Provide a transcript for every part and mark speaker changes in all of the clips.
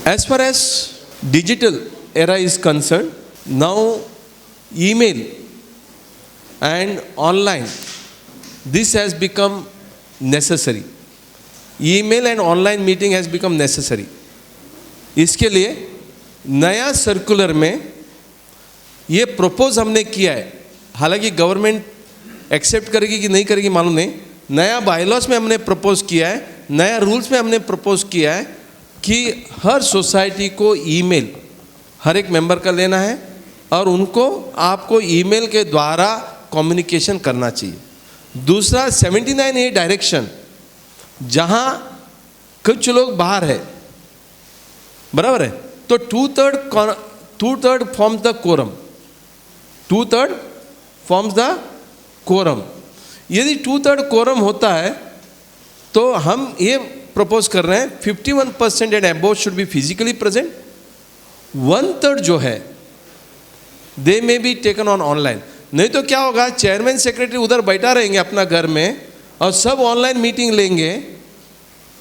Speaker 1: As far as digital era is concerned, now email and online, this has become necessary. email and online meeting has become necessary. इसके लिए नया circular में ये propose हमने किया है, हालांकि गवर्नमेंट एक्सेप्ट करेगी कि नहीं करेगी मालूम नहीं। नया बायलॉज में हमने प्रपोज किया है, नया रूल्स में हमने प्रपोज किया है कि हर सोसाइटी को ईमेल हर एक मेंबर का लेना है और उनको आपको ईमेल के द्वारा कम्युनिकेशन करना चाहिए। दूसरा 79A डायरेक्शन, जहाँ कुछ लोग बाहर है, बराबर है, तो 2/3 forms the quorum, 2/3 forms the quorum. यदि 2/3 कोरम होता है तो हम ये प्रपोज कर रहे हैं 51% and above should be physically present, 1/3 जो है they may be taken on online. नहीं तो क्या होगा, चेयरमैन सेक्रेटरी उधर बैठा रहेंगे अपना घर में और सब ऑनलाइन मीटिंग लेंगे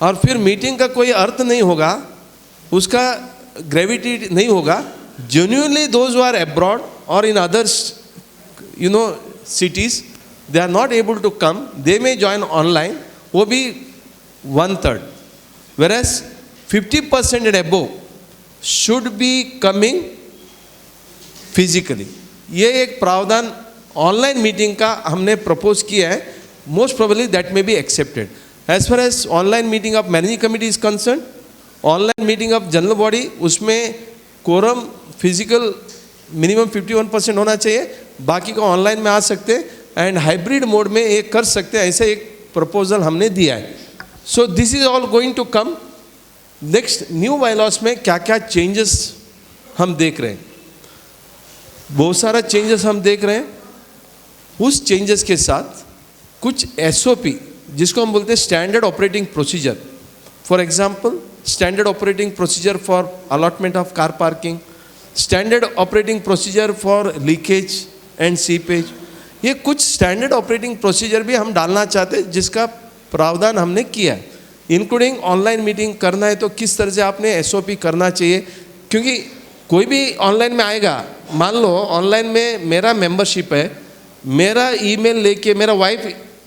Speaker 1: और फिर मीटिंग का कोई अर्थ नहीं होगा, उसका ग्रेविटी नहीं होगा। Genuinely those who are abroad और in others cities, they are not able to come, they may join online, वो भी 1/3, whereas 50% and above should be coming physically। ये एक प्रावधान ऑनलाइन मीटिंग का हमने प्रपोज किया है, most probably that may be accepted. As far as online meeting of managing committee is concern, online meeting of general body, उसमें quorum physical minimum 51% होना चाहिए, बाकी को ऑनलाइन में आ सकते हैं एंड हाइब्रिड मोड में एक कर सकते हैं, ऐसे एक प्रपोजल हमने दिया है। So this is all going to come. Next new bylaws में क्या क्या चेंजेस हम देख रहे हैं, बहुत सारा चेंजेस हम देख रहे हैं। उस चेंजेस के साथ कुछ SOP जिसको हम बोलते हैं standard operating procedure, for example standard operating procedure for allotment of car parking, standard operating procedure for leakage and seepage, ये कुछ स्टैंडर्ड ऑपरेटिंग प्रोसीजर भी हम डालना चाहते हैं जिसका प्रावधान हमने किया है। इंक्लूडिंग ऑनलाइन मीटिंग करना है तो किस तरह से आपने SOP करना चाहिए, क्योंकि कोई भी ऑनलाइन में आएगा, मान लो ऑनलाइन में मेरा मेंबरशिप है, मेरा ईमेल लेके मेरा वाइफ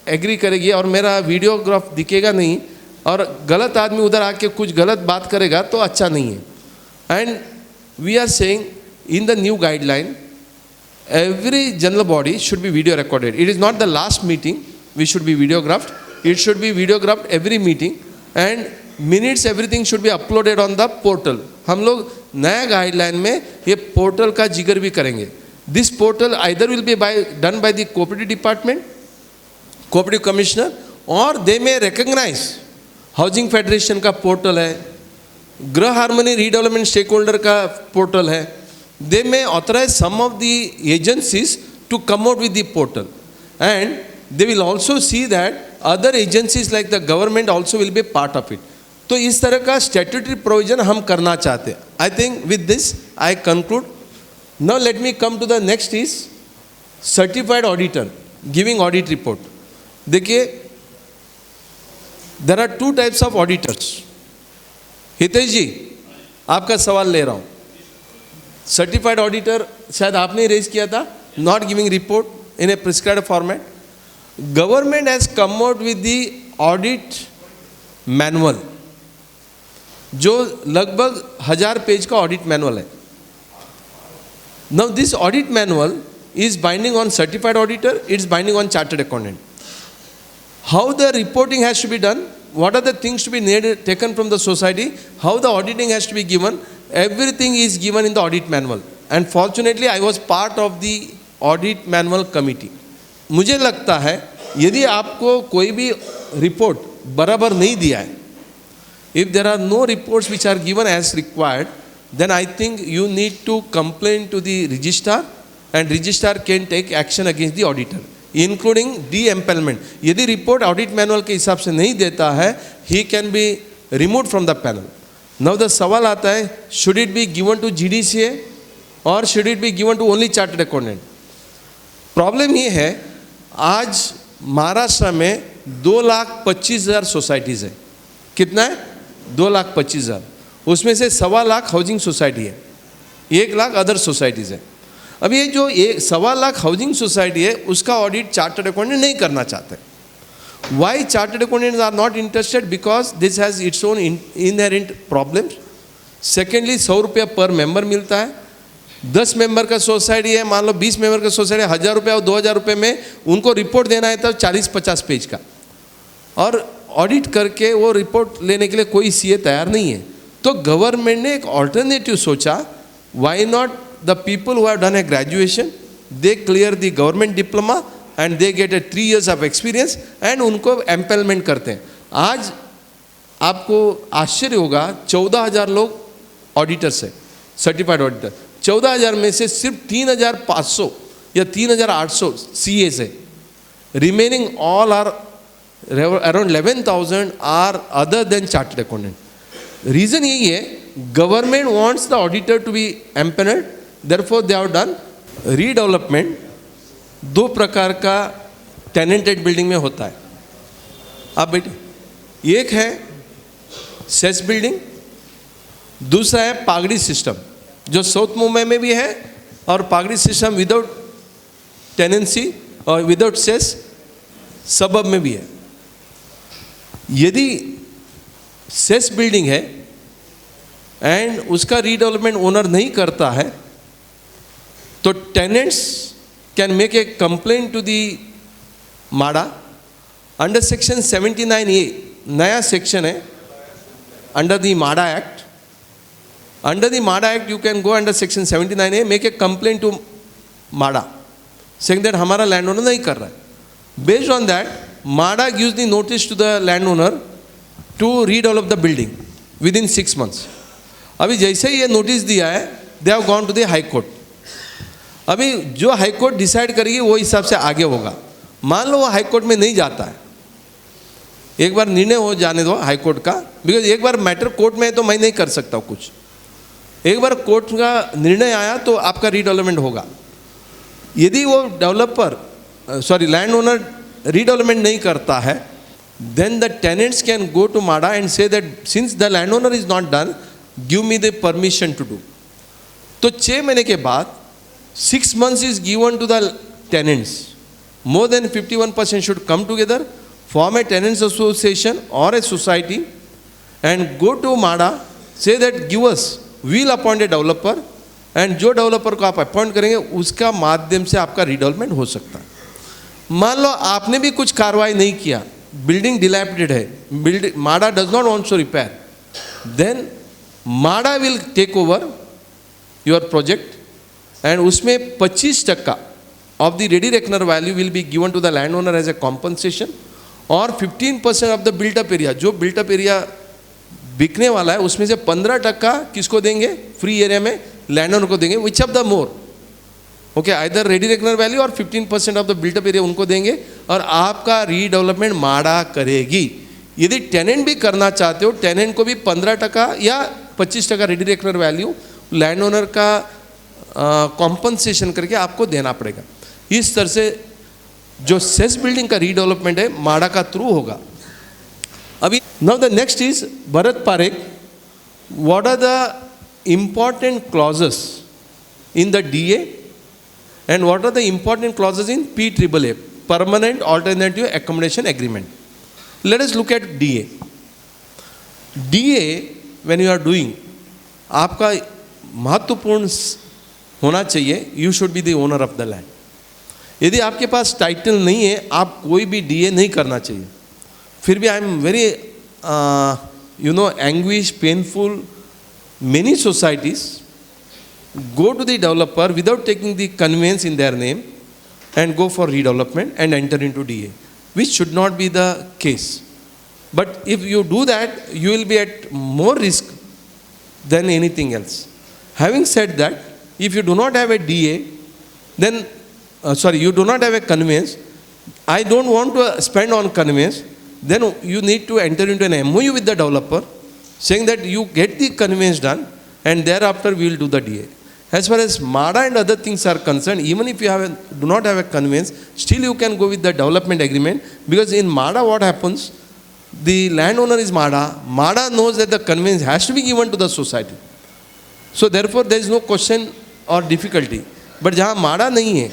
Speaker 1: एग्री करेगी और मेरा वीडियोग्राफ दिखेगा नहीं और गलत आदमी उधर आके कुछ गलत बात करेगा तो अच्छा नहीं है। And we are saying in the new guideline every general body should be video recorded. It is not the last meeting we should be videographed, it should be videographed every meeting and minutes everything should be uploaded on the portal। हम लोग नया guideline में ये portal का जिक्र भी करेंगे। This portal either will be done by the cooperative department, cooperative commissioner, और they may recognize housing federation का पोर्टल है, गृह हार्मनी रीडेवलपमेंट स्टेक होल्डर का पोर्टल है। They may authorize some of the agencies to come out with the portal and they will also see that other agencies like the government also will be part of it। तो इस तरह का statutory provision हम करना चाहते हैं। I think with this I conclude। Now let me come to the next is certified auditor giving audit report। देखिए there are two types of auditors। Hitesh जी आपका सवाल ले रहा हूँ, सर्टिफाइड ऑडिटर शायद आपने रेज किया था, not giving report in a prescribed format. Government has come out with the audit manual, जो लगभग 1000 पेज का ऑडिट मैनुअल है। Now this audit manual is binding on certified auditor, it's binding on chartered accountant. How the reporting has to be done, what are the things to be taken from the society, how the auditing has to be given, everything is given in the audit manual and fortunately I was part of the audit manual committee। मुझे लगता है यदि आपको कोई भी report बराबर नहीं दिया है, if there are no reports which are given as required, then I think you need to complain to the registrar and registrar can take action against the auditor including de-empanelment। यदि report audit manual के हिसाब से नहीं देता है, he can be removed from the panel। Now the सवाल आता है, should it be given to GDCA or should it be given to only chartered accountant? Problem ये है, आज महाराष्ट्र में 2,25,000 सोसाइटीज़ है। कितना है? 2,25,000। उसमें से 1.25 लाख हाउसिंग सोसाइटी है, 1 लाख अदर सोसाइटीज़ है। अब ये जो 1.25 लाख हाउसिंग सोसाइटी है उसका ऑडिट चार्टर्ड अकाउंटेंट नहीं करना चाहते। Why chartered accountants are not interested? Because this has its own inherent problems. Secondly 100 रुपया पर मेंबर मिलता है। 10 मेंबर का सोसाइटी है, मान लो 20 मेंबर का सोसाइटी, 1000 रुपया और 2000 रुपये में उनको रिपोर्ट देना है, तब 40-50 पेज का, और ऑडिट करके वो रिपोर्ट लेने के लिए कोई सीए तैयार नहीं है। तो गवर्नमेंट ने एक ऑल्टरनेटिव सोचा, why not the people who have done a graduation, they clear the government diploma and they get a 3 years of experience and उनको एम्पेलमेंट करते हैं। आज आपको आश्चर्य होगा, 14,000 लोग ऑडिटर्स है, सर्टिफाइड ऑडिटर। 14,000 में से सिर्फ 3,500 या 3,800 CAs है। Remaining all are around 11,000 are other than chartered accountant. Reason यही है, government wants the auditor to be empanelled, therefore they have done redevelopment. 2 प्रकार का टेनेंटेड बिल्डिंग में होता है। अब बेटे, एक है सेस बिल्डिंग, दूसरा है पागड़ी सिस्टम, जो साउथ मुंबई में भी है, और पागड़ी सिस्टम विदाउट टेनेंसी और विदाउट सेस सबब में भी है। यदि सेस बिल्डिंग है एंड उसका रीडेवलपमेंट ओनर नहीं करता है, तो tenants can make a complaint to the MHADA under section 79A। नया सेक्शन है अंडर दी माड़ा act. Under the MADA Act, you can go under section 79A, make a complaint to MADA, saying that हमारा landowner नहीं कर रहा है। Based on that, MADA gives the notice to the landowner to redevelop the building within 6 months. अभी जैसे ही ये notice दिया है, they have gone to the High Court. अभी जो हाई कोर्ट डिसाइड करेगी वो हिसाब से आगे होगा। मान लो वो हाई कोर्ट में नहीं जाता है, एक बार निर्णय हो जाने दो हाई कोर्ट का, बिकॉज एक बार मैटर कोर्ट में है तो मैं नहीं कर सकता कुछ। एक बार कोर्ट का निर्णय आया तो आपका रीडेवलपमेंट होगा। यदि वो लैंड ओनर रीडेवलपमेंट नहीं करता है, then the tenants can go to MHADA and say that since the land owner is not done, give me the permission to do. तो 6 महीने के बाद 6 months is given to the tenants. More than 51% should come together, form a tenants association or a society, and go to MADA, say that give us, we'll appoint a developer, and जो developer को आप appoint करेंगे उसका माध्यम से आपका redevelopment हो सकता है। मान लो आपने भी कुछ कार्रवाई नहीं किया, बिल्डिंग डिलैपिडेटेड है, building MHADA does not want to repair, then MHADA will take over your project and उसमें 25% of the ready reckoner value will be given to the land owner as a compensation, और 15% ऑफ द बिल्टअप एरिया, जो built up area बिकने वाला है उसमें से 15% किसको देंगे? फ्री एरिया में लैंड ओनर को देंगे, which of the more, okay, either ready reckoner value और 15% ऑफ द बिल्टअप एरिया उनको देंगे, और आपका रीडेवलपमेंट माड़ा करेगी। यदि टेनेंट भी करना चाहते हो, टेनेंट को भी 15% या 25% ready reckoner value land owner का कॉम्पनसेशन करके आपको देना पड़ेगा। इस तरह से जो सेस बिल्डिंग का रीडेवलपमेंट है माड़ा का थ्रू होगा। अभी now the next is Bharat Parekh, what are the important clauses in the DA and what are the important clauses in PAAA, Permanent Alternative Accommodation Agreement. Let us look at DA. DA when you are doing, आपका महत्वपूर्ण होना चाहिए, you should be the owner of the land. यदि आपके पास title नहीं है, आप कोई भी DA नहीं करना चाहिए। फिर भी I am very anguish, painful, many societies go to the developer without taking the conveyance in their name and go for redevelopment and enter into DA, which should not be the case. But if you do that, you will be at more risk than anything else. Having said that, if you do not have a DA, then you do not have a conveyance, I don't want to spend on conveyance, then you need to enter into an MOU with the developer saying that you get the conveyance done and thereafter we will do the DA. As far as MADA and other things are concerned, even if you do not have a conveyance, still you can go with the development agreement, because in MADA what happens, the landowner is MADA. MADA knows that the conveyance has to be given to the society. So therefore there is no question or difficulty. But जहाँ MADA नहीं है,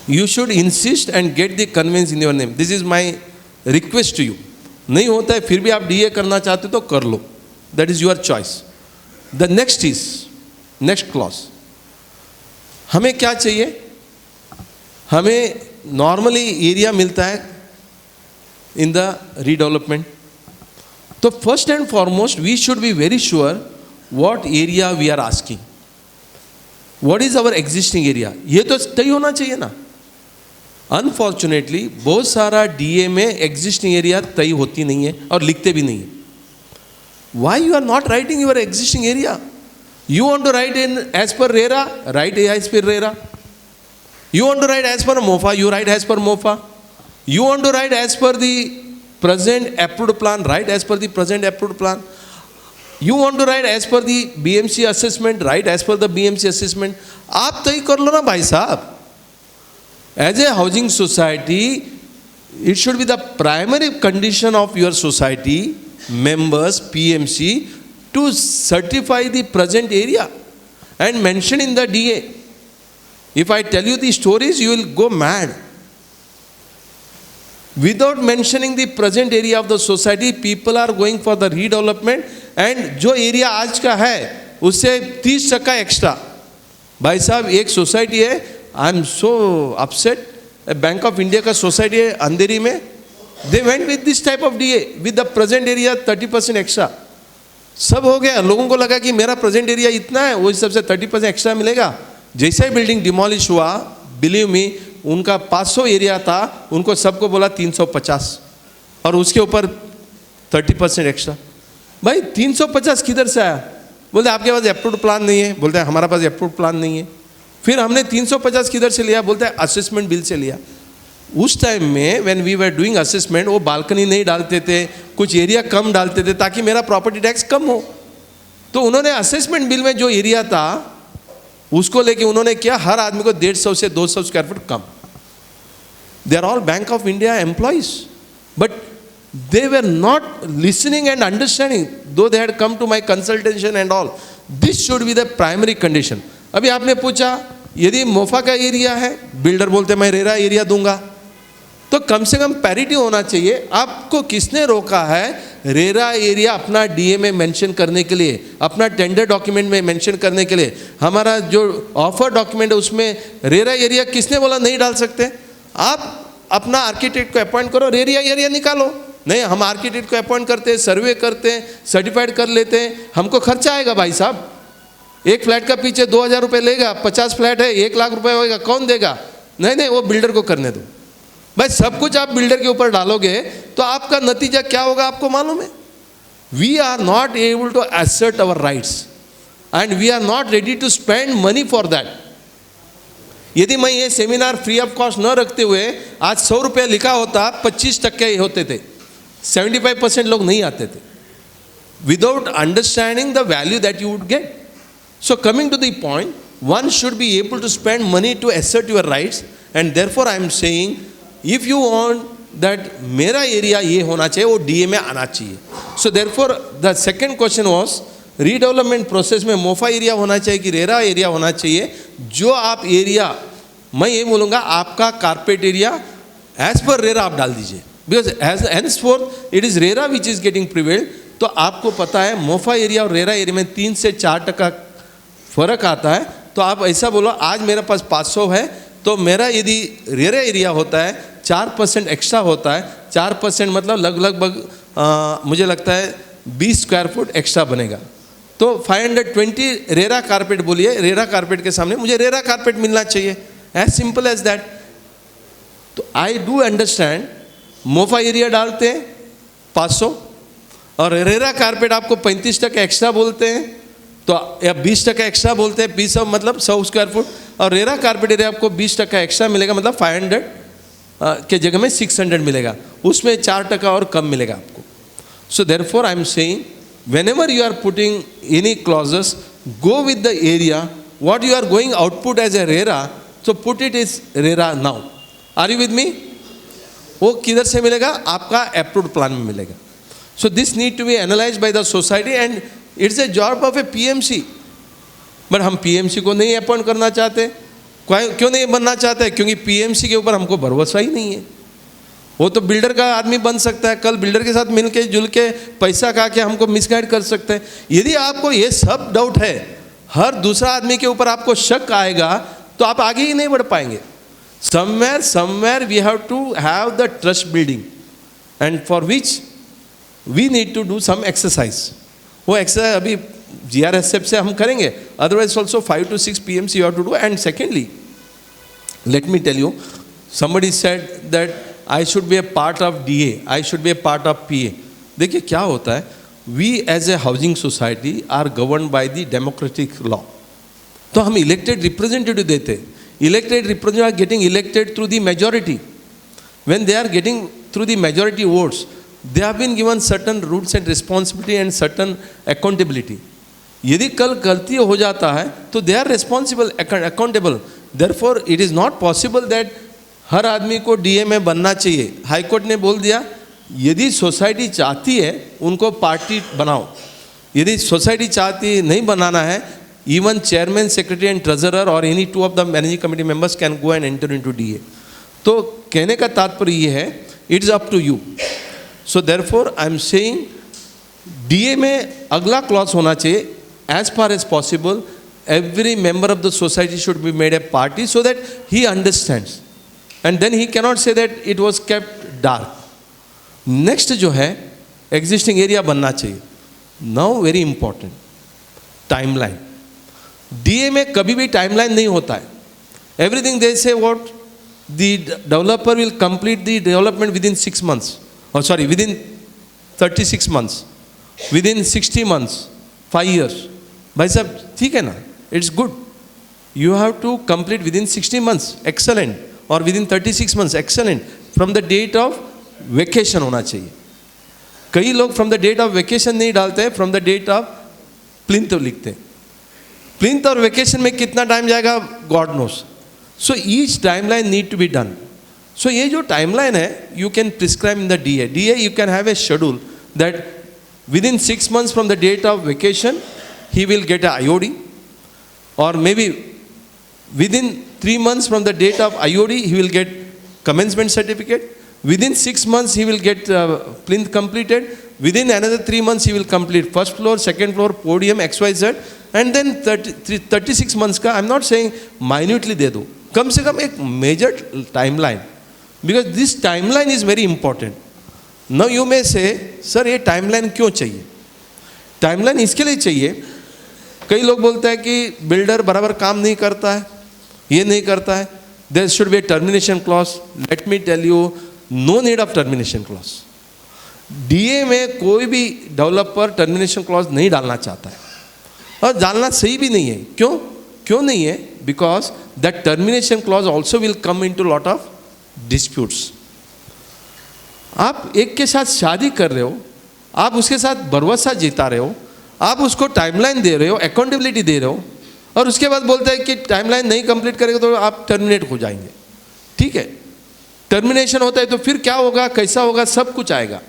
Speaker 1: you should insist and get the conveyance in your name. This is my request to you. नहीं होता है फिर भी आप DA करना चाहते तो कर लो. That is your choice. The next clause. हमें क्या चाहिए? हमें नॉर्मली एरिया मिलता है इन द रीडेवलपमेंट. तो first and foremost we should be very sure what area we are asking, what is our existing area. ये तो तय होना चाहिए ना. अनफॉर्चुनेटली बहुत सारा DA में एग्जिस्टिंग एरिया तय होती नहीं है और लिखते भी नहीं है. Why you are not writing your existing area? You want to write in as per RERA, write as per RERA. You want to write as per MOFA, you write as per MOFA. You want to write as per the present approved plan, write as per the present approved plan. You want to write as per the BMC assessment, write as per the BMC assessment. आप तय कर लो ना भाई साहब. As a housing society, it should be the primary condition of your society members, PMC, to certify the present area and mention in the DA. If I tell you the stories, you will go mad. Without mentioning the present area of the society, people are going for the redevelopment and जो area आज का है उससे 30% extra. भाई साहब एक society है, I am so upset, bank of India का सोसाइटी है अंधेरी में, they went with this type of DA with the present area 30% extra. सब हो गया, लोगों को लगा कि मेरा प्रेजेंट एरिया इतना है, वो हिसाब से 30% एक्स्ट्रा मिलेगा. जैसे ही बिल्डिंग डिमोलिश हुआ, बिलीव मी, उनका 500 एरिया था, उनको सबको बोला 350 और उसके ऊपर 30% एक्स्ट्रा. भाई 350 किधर से आया? बोलते आपके पास अप्रूव्ड प्लान नहीं है. बोलते हैं हमारा पास अप्रूव्ड प्लान नहीं है. फिर हमने 350 किधर से लिया? बोलते हैं असेसमेंट बिल से लिया. उस टाइम में when we were doing assessment, वो बालकनी नहीं डालते थे, कुछ एरिया कम डालते थे ताकि मेरा प्रॉपर्टी टैक्स कम हो. तो उन्होंने असेसमेंट बिल में जो एरिया था उसको लेके उन्होंने किया हर आदमी को 150 से 200 स्क्वायर फुट कम. They are all Bank of India employees, but they were not listening and understanding, though they had come to my consultation and all. This should be the primary condition. अभी आपने पूछा यदि MOFA का area है, builder बोलते मैं RERA area दूंगा, तो कम से कम पैरिटी होना चाहिए. आपको किसने रोका है रेरा एरिया अपना DA में मेंशन करने के लिए, अपना टेंडर डॉक्यूमेंट में मेंशन करने के लिए? हमारा जो ऑफर डॉक्यूमेंट है उसमें रेरा एरिया किसने बोला नहीं डाल सकते? आप अपना आर्किटेक्ट को अपॉइंट करो, रेरा एरिया निकालो. नहीं, हम आर्किटेक्ट को अपॉइंट करते हैं, सर्वे करते हैं, सर्टिफाइड कर लेते हैं, हमको खर्चा आएगा भाई साहब. एक फ्लैट का पीछे 2000 रुपये लेगा, 50 फ्लैट है 1 लाख रुपए होगा, कौन देगा? नहीं, वो बिल्डर को करने दो. भाई सब कुछ आप बिल्डर के ऊपर डालोगे तो आपका नतीजा क्या होगा आपको मालूम है? We are not able to assert our rights and we are not ready to spend money for that. यदि मैं ये सेमिनार फ्री ऑफ कॉस्ट न रखते हुए आज 100 रुपये लिखा होता, 25% होते थे, 75% लोग नहीं आते थे, without understanding the value that you would get. So coming to the point, one should be able to spend money to assert your rights, and therefore I am saying if you want that मेरा area ये होना चाहिए, वो DA में आना चाहिए. So therefore the second question was redevelopment process में MOFA area होना चाहिए कि रेरा एरिया होना चाहिए? जो आप एरिया, मैं ये बोलूँगा आपका carpet area as per RERA आप डाल दीजिए, because as henceforth it is RERA which is getting prevailed. तो आपको पता है मोफा एरिया और रेरा एरिया में 3 से 4% फ़र्क आता है. तो आप ऐसा बोलो आज मेरे पास 500 है, तो मेरा यदि रेरा एरिया होता है 4% एक्स्ट्रा होता है, 4% मतलब लगभग मुझे लगता है 20 स्क्वायर फुट एक्स्ट्रा बनेगा. तो 520 रेरा कारपेट बोलिए, रेरा कारपेट के सामने मुझे रेरा कारपेट मिलना चाहिए, एज सिंपल एज दैट. तो I do understand MOFA area डालते हैं 500 और रेरा कारपेट आपको 35% एक्स्ट्रा बोलते हैं, तो या 20% एक्स्ट्रा बोलते हैं, 20 मतलब 100 स्क्वायर फुट, और रेरा कारपेट एरिया आपको 20% एक्स्ट्रा मिलेगा, मतलब 500 के जगह में 600 मिलेगा, उसमें 4% और कम मिलेगा आपको. So therefore I am saying whenever you are putting any clauses, go with the area what you are going output as a RERA, so put it as RERA now. Are you with me? वो किधर से मिलेगा? आपका approved plan में मिलेगा. So this need to be analyse by the society and it's a job of a PMC. But हम PMC को नहीं अपॉइंट करना चाहते. क्यों नहीं बनना चाहते? क्योंकि पीएमसी के ऊपर हमको भरोसा ही नहीं है. वो तो बिल्डर का आदमी बन सकता है, कल बिल्डर के साथ मिलके जुल के पैसा खा के हमको मिसगाइड कर सकते हैं. यदि आपको ये सब डाउट है, हर दूसरा आदमी के ऊपर आपको शक आएगा, तो आप आगे ही नहीं बढ़ पाएंगे. somewhere we have to have the trust building, and for which we need to do some exercise. वो exercise अभी GRSF से हम करेंगे, otherwise also 5 to 6 PMs you have to do. And secondly, let me tell you, somebody said that I should be a part of DA, I should be a part of PA. देखिए क्या होता है, we as a housing society are governed by the democratic law. तो हम elected representative देते हैं. Elected representatives are getting elected through the majority. When they are getting through the majority votes, they have been given certain rules and responsibility and certain accountability. यदि कल गलती हो जाता है तो they are responsible, accountable. Therefore, it is not possible that हर आदमी को DA में बनना चाहिए. हाई कोर्ट ने बोल दिया, यदि सोसाइटी चाहती है उनको पार्टी बनाओ. यदि सोसाइटी चाहती नहीं बनाना है, even chairman, secretary and treasurer or any two of the managing committee members can go and enter into DA. तो कहने का तात्पर्य ये है, it is up to you. So therefore I am saying DA में अगला क्लॉज होना चाहिए, as far as possible every member of the society should be made a party so that he understands, and then he cannot say that it was kept dark. Next जो है existing area बनना चाहिए. Now very important, timeline. DA में कभी भी timeline नहीं होता है. Everything they say what the developer will complete the development within 6 months, और sorry within 36 months, within 60 months, 5 years. भाई साहब ठीक है ना, it's good. You have to complete within 60 months, excellent, और within 36 months, excellent. From the date of vacation होना चाहिए. कई लोग from the date of vacation नहीं डालते हैं, from the date of plinth लिखते हैं. प्लिंथ और वेकेशन में कितना टाइम जाएगा, God knows. So each timeline need to be done. So ये जो टाइमलाइन है, you can prescribe in the DA. You can have a schedule that within 6 months from the date of vacation he will get a IOD, और may be within 3 months from the date of IOD he will get commencement certificate. Within 6 months he will get plinth completed. Within another 3 months he will complete first floor, second floor, podium, XYZ. And then 36 months का, I'm not saying minutely दे दो, कम से कम एक major timeline, because this timeline is very important. Now you may say, sir ये timeline क्यों चाहिए? Timeline इसके लिए चाहिए, कई लोग बोलते हैं कि बिल्डर बराबर काम नहीं करता है, ये नहीं करता है, there should be a termination clause. Let me tell you, no need of termination clause. DA में कोई भी डेवलपर टर्मिनेशन क्लॉज नहीं डालना चाहता है, और डालना सही भी नहीं है. क्यों नहीं है? Because that termination clause also will come into lot of disputes. आप एक के साथ शादी कर रहे हो, आप उसके साथ भरोसा जीता रहे हो, आप उसको टाइमलाइन दे रहे हो, अकाउंटेबिलिटी दे रहे हो, और उसके बाद बोलते हैं कि टाइमलाइन नहीं कंप्लीट करेगा तो आप टर्मिनेट हो जाएंगे. ठीक है, टर्मिनेशन होता है तो फिर क्या होगा, कैसा होगा, सब कुछ आएगा.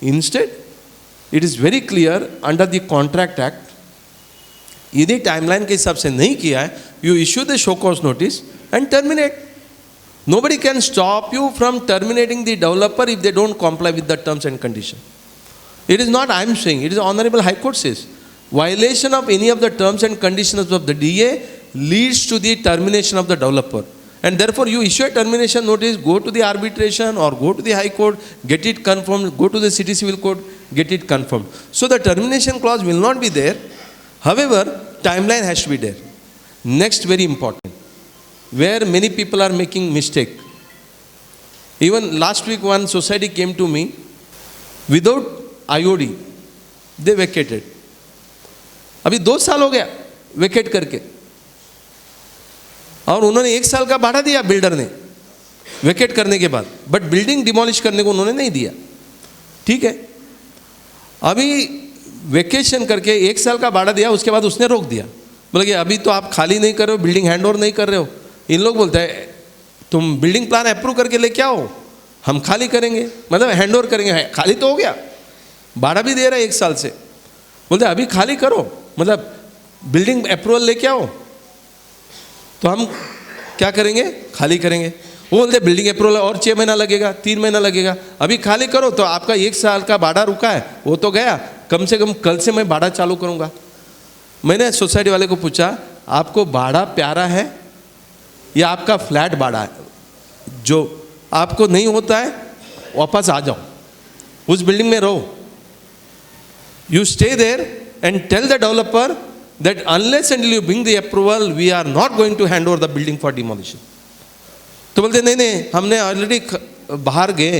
Speaker 1: Instead it is very clear under the contract act, यदि टाइमलाइन के हिसाब से नहीं किया है, you issue the show cause notice and terminate. Nobody can stop you from terminating the developer if they don't comply with the terms and conditions. It is not I am saying, it is Honorable High Court says. Violation of any of the terms and conditions of the DA leads to the termination of the developer. And therefore you issue a termination notice, go to the arbitration or go to the High Court, get it confirmed, go to the City Civil Court, get it confirmed. So the termination clause will not be there. However, timeline has to be there. Next, very important, where many people are making mistake. Even last week one society came to me, without IOD, they vacated. अभी 2 साल हो गया vacate करके, और उन्होंने 1 साल का भाड़ा दिया बिल्डर ने वेकेट करने के बाद, बट बिल्डिंग डिमोलिश करने को उन्होंने नहीं दिया. ठीक है, अभी वेकेशन करके 1 साल का भाड़ा दिया, उसके बाद उसने रोक दिया, बोले कि अभी तो आप खाली नहीं कर रहे हो, बिल्डिंग हैंड ओवर नहीं कर रहे हो. इन लोग बोलते हैं तुम बिल्डिंग प्लान अप्रूव करके लेके आओ, हम खाली करेंगे, मतलब हैंड ओवर करेंगे। खाली तो हो गया, भाड़ा भी दे रहा है 1 साल से, बोलते अभी खाली करो, मतलब बिल्डिंग अप्रूवल लेके आओ। तो हम क्या करेंगे, खाली करेंगे। वो बोलते बिल्डिंग अप्रूवल और 6 महीना लगेगा, 3 महीना लगेगा, अभी खाली करो। तो आपका 1 साल का भाड़ा रुका है, वो तो गया, कम से कम कल से मैं भाड़ा चालू करूँगा। मैंने सोसाइटी वाले को पूछा, आपको भाड़ा प्यारा है या आपका फ्लैट भाड़ा है? जो आपको नहीं होता है वापस आ जाओ, उस बिल्डिंग में रहो। You stay there and tell the developer that unless until you bring the approval, we are not going to hand over the building for demolition. तो बोलते नहीं नहीं, हमने ऑलरेडी बाहर गए,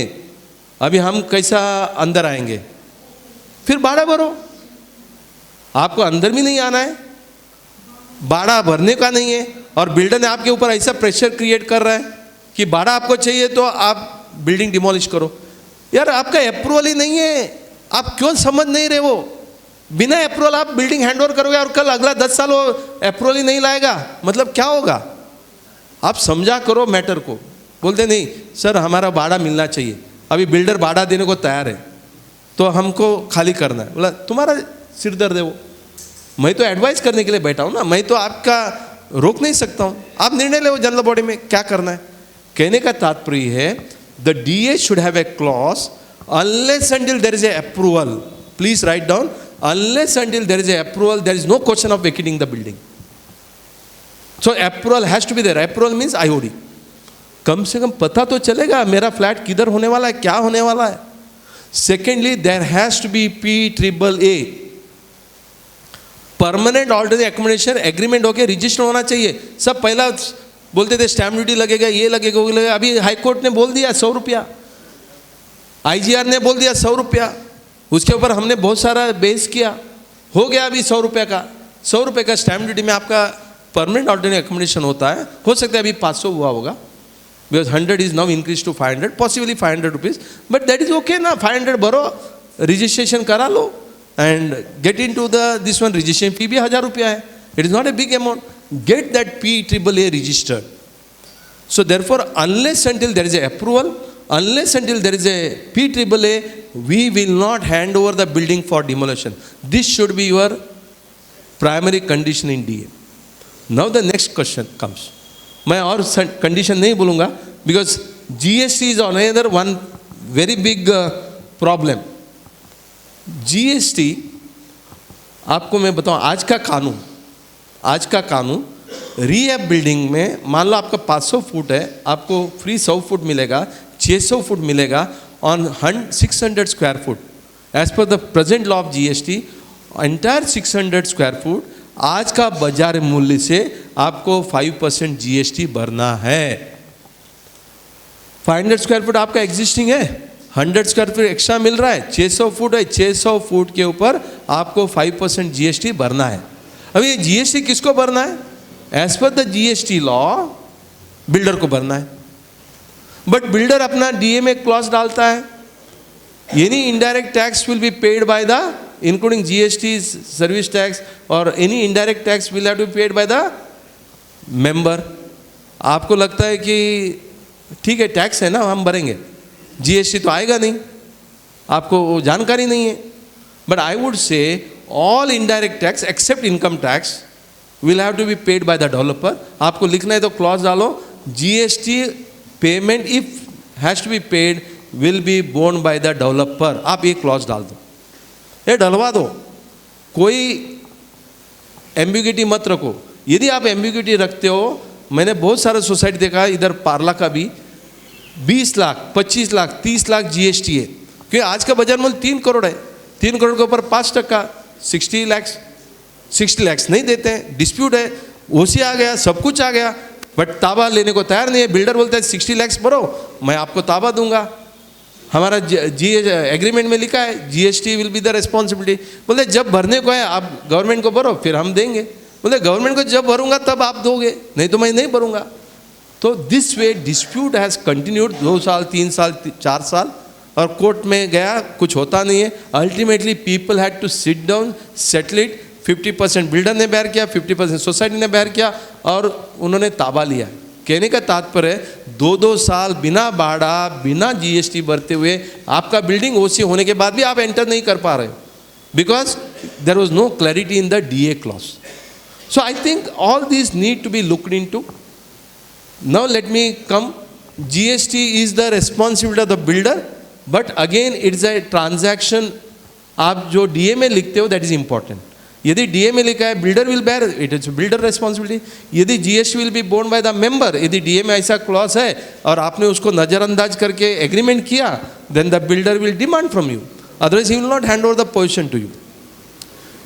Speaker 1: अभी हम कैसा अंदर आएंगे? फिर भाड़ा भरो, आपको अंदर भी नहीं आना है, भाड़ा भरने का नहीं है, और बिल्डर ने आपके ऊपर ऐसा प्रेशर क्रिएट कर रहा है कि भाड़ा आपको चाहिए तो आप बिल्डिंग डिमोलिश करो। यार आपका अप्रूवल ही नहीं है, आप क्यों समझ नहीं रहे? वो बिना अप्रूवल आप बिल्डिंग हैंड ओवर करोगे और कल अगला 10 साल वो अप्रूवल ही नहीं लाएगा, मतलब क्या होगा? आप समझा करो मैटर को। बोलते नहीं सर हमारा भाड़ा मिलना चाहिए, अभी बिल्डर भाड़ा देने को तैयार है तो हमको खाली करना है। बोला तुम्हारा सिर दर्द है वो, मैं तो एडवाइस करने के लिए बैठा हूँ ना, मैं तो आपका रोक नहीं सकता हूँ, आप निर्णय लो जनरल बॉडी में क्या करना है। कहने का तात्पर्य है द DA should have a clause unless until there is a approval, please write down, unless until there is a approval, there is no question of vacating the building. So approval has to be there. Approval means IOD. कम से कम पता तो चलेगा मेरा flat किधर होने वाला है, क्या होने वाला है। Secondly, there has to be PAAA, permanent alternate accommodation agreement होके रजिस्टर होना चाहिए। सब पहला बोलते थे स्टैम्प ड्यूटी लगेगा, ये लगेगा, वो लगेगा, अभी हाईकोर्ट ने बोल दिया 100 रुपया, IGR ने बोल दिया 100 रुपया, उसके ऊपर हमने बहुत सारा बेस किया, हो गया अभी 100 रुपये का। 100 रुपये का स्टैम्प ड्यूटी में आपका परमानेंट ऑल्टरनेट एकोमोडेशन होता है। हो सकता है अभी 500 हुआ होगा, because 100 is now increase to 500, possibly 500 rupees, but that is okay ना। 500 भरो, रजिस्ट्रेशन करा लो and get into the this one. Registration fee भी 1000 रुपया है, it is not a big amount. Get that PAAA registered. So therefore unless until there is a approval, unless until there is a PAAA, we will not hand over the building for demolition. This should be your primary condition in DA. Now the next question comes. मैं और condition नहीं बोलूँगा because GST is another one very big problem. GST आपको मैं बताऊँ, आज का कानून रीएब बिल्डिंग में मान लो आपका 500 फुट है, आपको फ्री 100 फुट मिलेगा, 600 फुट मिलेगा on 600 square foot. As per the present law of GST, entire 600 square foot आज का बाजार मूल्य से आपको 5% GST भरना है। 500 स्क्वायर फुट आपका एग्जिस्टिंग है, 100 स्क्वायर फुट एक्स्ट्रा मिल रहा है, 600 फुट है, 600 फुट के ऊपर आपको 5% GST भरना है। अब ये GST किसको भरना है? As per the GST law builder को भरना है, बट बिल्डर अपना DA में क्लॉज डालता है, any indirect tax will be paid by the including GST, service tax और any indirect tax will have to be paid by the member. आपको लगता है कि ठीक है टैक्स है ना हम भरेंगे, GST तो आएगा नहीं, आपको जानकारी नहीं है। But I would say all indirect tax except income tax will have to be paid by the developer. आपको लिखना है तो क्लॉज डालो, GST payment if has to be paid will be borne by the developer. आप ये clause डाल दो, ये डलवा दो, कोई एम्बिग्यूटी मत रखो। यदि आप एम्बिग्यूटी रखते हो, मैंने बहुत सारा सोसाइटी देखा, इधर पार्ला का भी 20 लाख 25 लाख 30 लाख GST है, क्योंकि आज का बाजार मूल्य 3 करोड़ है, 3 करोड़ के ऊपर 5% 60 लैक्स नहीं देते हैं, डिस्प्यूट है, OC आ गया, सब कुछ आ गया, बट ताबा लेने को तैयार नहीं है। बिल्डर बोलता है 60 लैक्स भरो, मैं आपको ताबा दूंगा, हमारा एग्रीमेंट में लिखा है GST will be the responsibility. बोलते जब भरने को है आप गवर्नमेंट को भरो, फिर हम देंगे। बोले गवर्नमेंट को जब भरूंगा तब आप दोगे, नहीं तो मैं नहीं भरूंगा। तो this way dispute has continued 2 साल 3 साल 4 साल, और कोर्ट में गया, कुछ होता नहीं है। Ultimately people had to sit down, settle it. 50% builder ने बेयर किया, 50% सोसाइटी ने बेयर किया, और उन्होंने ताबा लिया। कहने का तात्पर्य है 2-2 साल बिना भाड़ा बिना जीएसटी भरते हुए आपका बिल्डिंग ओसी होने के बाद भी आप एंटर नहीं कर पा रहे हो, because there was no clarity in the DA clause. So I think all these need to be looked into. Now let me come. GST is the responsibility of the builder, but again it's a transaction. आप जो DA में लिखते हो that is important. यदि DA में लिखा है builder will bear, it is builder responsibility. यदि GST will be borne by the member, यदि डीए में ऐसा क्लॉज है और आपने उसको नजरअंदाज करके एग्रीमेंट किया, then the builder will demand from you, otherwise he will not hand over the possession to you.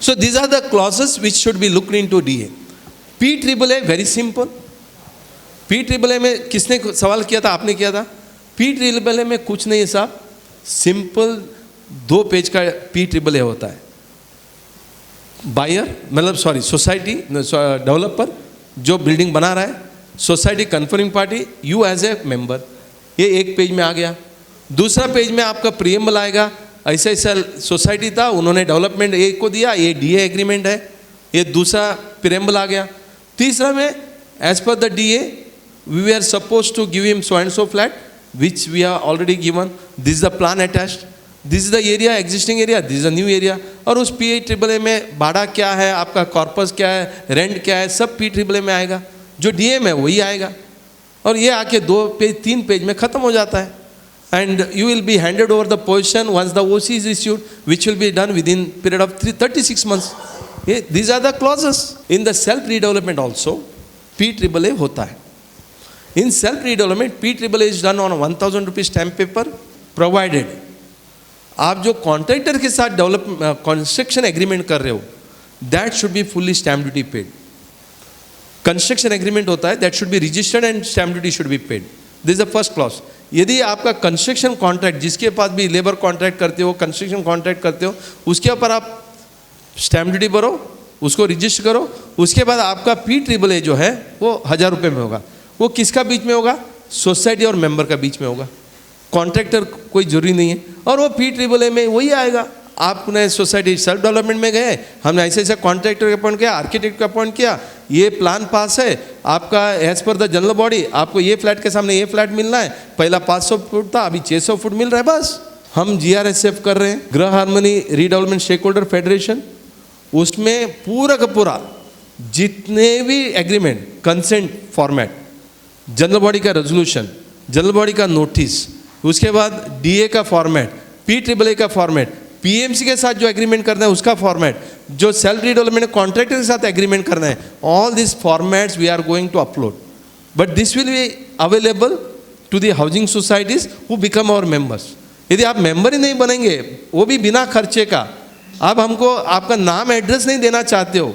Speaker 1: So these are the clauses which should be looked into DA. PAAA very simple. PAAA में किसने सवाल किया था? आपने किया था. PAAA में कुछ नहीं है साहब, सिंपल 2 पेज का PAAA होता है. बायर मतलब सॉरी सोसाइटी डेवलपर जो बिल्डिंग बना रहा है, society confirming party, you as a member. ये 1 पेज में आ गया. दूसरा पेज में आपका प्रीएम्बल आएगा. ऐसा ऐसा सोसाइटी था, उन्होंने डेवलपमेंट ए को दिया, ये डीए एग्रीमेंट है, ये दूसरा प्रीएम्बल आ गया. तीसरा में as per the DA we are suppose to give him so and so flat which we are already given. This the plan attached, this is the area, existing area, this is the new area. और उस PAAA में भाड़ा क्या है, आपका corpus क्या है, rent क्या है, सब PAAA में आएगा. जो डीए में वही आएगा. और ये आके 2 पेज 3 पेज में खत्म हो जाता है. And you will be handed over the possession once the OC is issued, which will be done within period of 36 months. ये these are the clauses. In the self redevelopment also PAAA होता है. In self redevelopment PAAA is done on 1000 rupees stamp paper, provided आप जो contractor के साथ develop construction agreement कर रहे हो, that should be fully stamp duty paid. Construction agreement होता है, that should be registered and stamp duty should be paid. This is the first clause. यदि आपका कंस्ट्रक्शन कॉन्ट्रैक्ट, जिसके पास भी लेबर कॉन्ट्रैक्ट करते हो, कंस्ट्रक्शन कॉन्ट्रैक्ट करते हो, उसके ऊपर आप स्टैम्प ड्यूटी भरो, उसको रजिस्टर करो. उसके बाद आपका PAAA जो है वो 1000 रुपये में होगा. वो किसका बीच में होगा? सोसाइटी और मेंबर का बीच में होगा. कॉन्ट्रैक्टर कोई जरूरी नहीं है. और वो PAAA में वही आएगा. आपने सोसाइटी सेल्फ डेवलपमेंट में गए, हमने ऐसे ऐसे कॉन्ट्रैक्टर का अपॉइंट किया, आर्किटेक्ट का अपॉइंट किया, ये प्लान पास है आपका as per the general body, आपको ये फ्लैट के सामने ये फ्लैट मिलना है. पहला 500 फुट था, अभी 600 फुट मिल रहा है. बस हम GRSF कर रहे हैं, Griha harmony redevelopment stakeholder federation. उसमें पूरा का पूरा जितने भी agreement, consent format, general body का रेजोल्यूशन, जनरल बॉडी का नोटिस, उसके बाद डीए का फॉर्मेट, PAAA का फॉर्मेट, PMC के साथ जो एग्रीमेंट करना है उसका फॉर्मेट, जो सेल्फ रीडेवलपमेंट कॉन्ट्रैक्टर के साथ एग्रीमेंट करना है, all this formats we are going to upload. But this will be available to the housing societies who become our members. यदि आप मेंबर ही नहीं बनेंगे, वो भी बिना खर्चे का, आप हमको आपका नाम एड्रेस नहीं देना चाहते हो,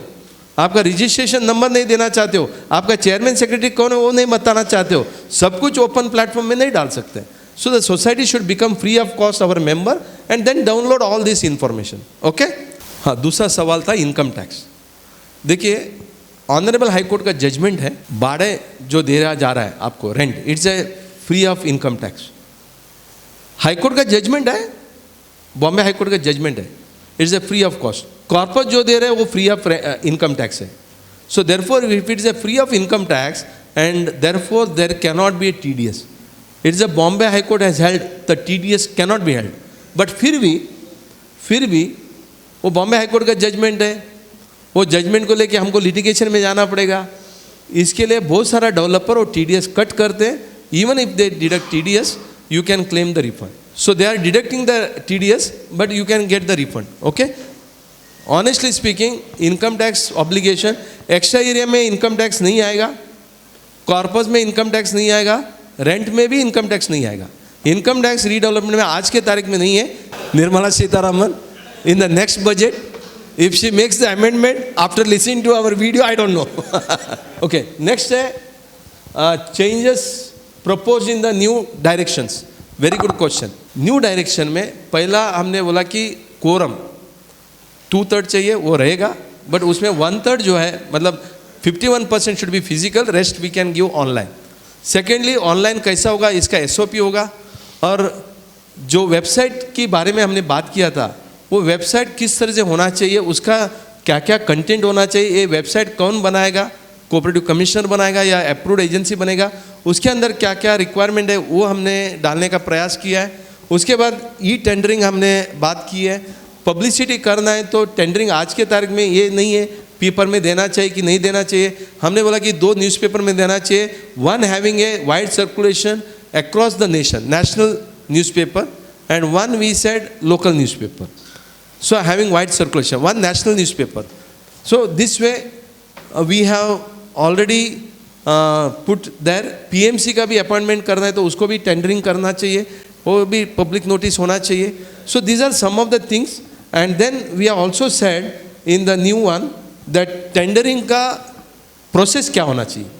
Speaker 1: आपका रजिस्ट्रेशन नंबर नहीं देना चाहते हो, आपका चेयरमैन सेक्रेटरी कौन है वो नहीं बताना चाहते हो, सब कुछ ओपन प्लेटफॉर्म में नहीं डाल सकते. So the society should become free of cost our member and then download all this information. Okay? हाँ, दूसरा सवाल था इनकम टैक्स. देखिए ऑनरेबल हाई कोर्ट का जजमेंट है, भाड़े जो दे रहा जा रहा है आपको rent, it's a free of income tax. High court का जजमेंट है, बॉम्बे हाई कोर्ट का जजमेंट है, it's a free of cost. Corporate जो दे रहे हैं वो फ्री ऑफ इनकम टैक्स है. So therefore if it's a free of income tax and therefore there can not be a TDS. It's a Bombay High Court has held the TDS cannot be held. But फिर भी वो Bombay high court का judgement है, वो judgement को लेके हमको litigation में जाना पड़ेगा. इसके लिए बहुत सारा डेवलपर और TDS कट करते हैं. Even if they deduct TDS you can claim the refund. So they are deducting the TDS but you can get the refund. Okay? Honestly speaking, income tax obligation, extra area में income tax नहीं आएगा, corpus में income tax नहीं आएगा, rent में भी income tax नहीं आएगा. इनकम टैक्स रीडेवलपमेंट में आज के तारीख में नहीं है. Nirmala Sitharaman in the next budget if she makes the amendment after listening to our video, I don't know. Okay, next है changes propose in the new directions. Very good question. New direction में पहला हमने बोला कि कोरम 2/3 चाहिए, वो रहेगा, but उसमें 1/3 जो है मतलब 51% should be physical, rest we can give online. Secondly online कैसा होगा, इसका SOP होगा. और जो वेबसाइट के बारे में हमने बात किया था, वो वेबसाइट किस तरह से होना चाहिए, उसका क्या क्या कंटेंट होना चाहिए, ये वेबसाइट कौन बनाएगा, कोऑपरेटिव कमिश्नर बनाएगा या अप्रूव्ड एजेंसी बनेगा, उसके अंदर क्या क्या रिक्वायरमेंट है वो हमने डालने का प्रयास किया है। उसके बाद ई टेंडरिंग हमने बात की है। पब्लिसिटी करना है तो टेंडरिंग आज के तारीख में ये नहीं है पेपर में देना चाहिए कि नहीं देना चाहिए, हमने बोला कि 2 न्यूज़पेपर में देना चाहिए, one having a wide circulation across the nation, national newspaper, and one we said local newspaper. So having wide circulation, one national newspaper. So this way we have already put there. PMC का भी appointment करना है तो उसको भी tendering करना चाहिए, वो भी पब्लिक नोटिस होना चाहिए. So these are some of the things, and then we have also said in the new one that tendering का प्रोसेस क्या होना चाहिए.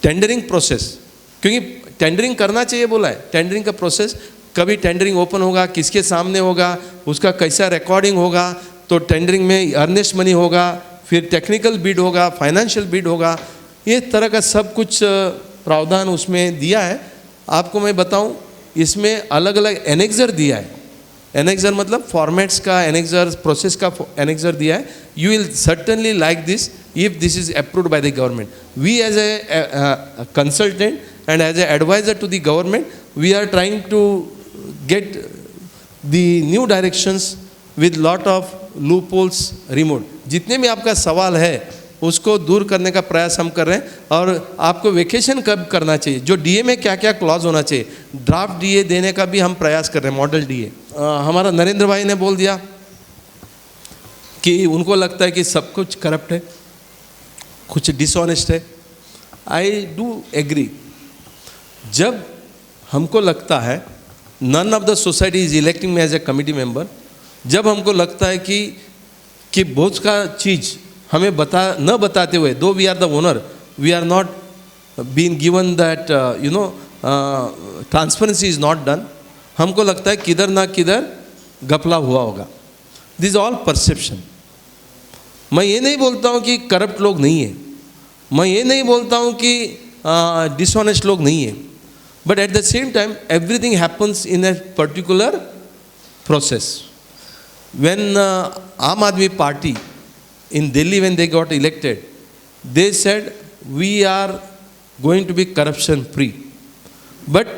Speaker 1: टेंडरिंग प्रोसेस, क्योंकि टेंडरिंग करना चाहिए बोला है, टेंडरिंग का प्रोसेस कभी टेंडरिंग ओपन होगा, किसके सामने होगा, उसका कैसा रिकॉर्डिंग होगा, तो टेंडरिंग में अर्नेस्ट मनी होगा, फिर टेक्निकल बिड होगा, फाइनेंशियल बिड होगा, ये तरह का सब कुछ प्रावधान उसमें दिया है. आपको मैं बताऊं, इसमें अलग अलग एनेक्सर दिया है. एनेक्सर मतलब फॉर्मेट्स का एनेक्सर, प्रोसेस का एनेक्सर दिया है. You will certainly like this if this is approved by the government. We as a consultant and as an advisor to the government, we are trying to get the new directions with lot of loopholes removed. जितने भी आपका सवाल है उसको दूर करने का प्रयास हम कर रहे हैं. और आपको वेकेशन कब करना चाहिए, जो डीए में क्या क्या क्लॉज होना चाहिए, ड्राफ्ट डीए देने का भी हम प्रयास कर रहे हैं, मॉडल डीए. हमारा नरेंद्र भाई ने बोल दिया कि उनको लगता है कि सब कुछ करप्ट है, कुछ डिसऑनेस्ट है. I do agree. जब हमको लगता है none of the society is electing me as a committee member, जब हमको लगता है कि बहुत का चीज़ हमें न बताते हुए, though we are the owner, we are not been given that transparency is not done, हमको लगता है किधर ना किधर घपला हुआ होगा. This all perception. मैं ये नहीं बोलता हूँ कि करप्ट लोग नहीं है, मैं ये नहीं बोलता हूँ कि डिसऑनेस्ट लोग नहीं है, but at the same time everything happens in a particular process. When Aam Aadmi Party in Delhi, when they got elected, they said we are going to be corruption free. But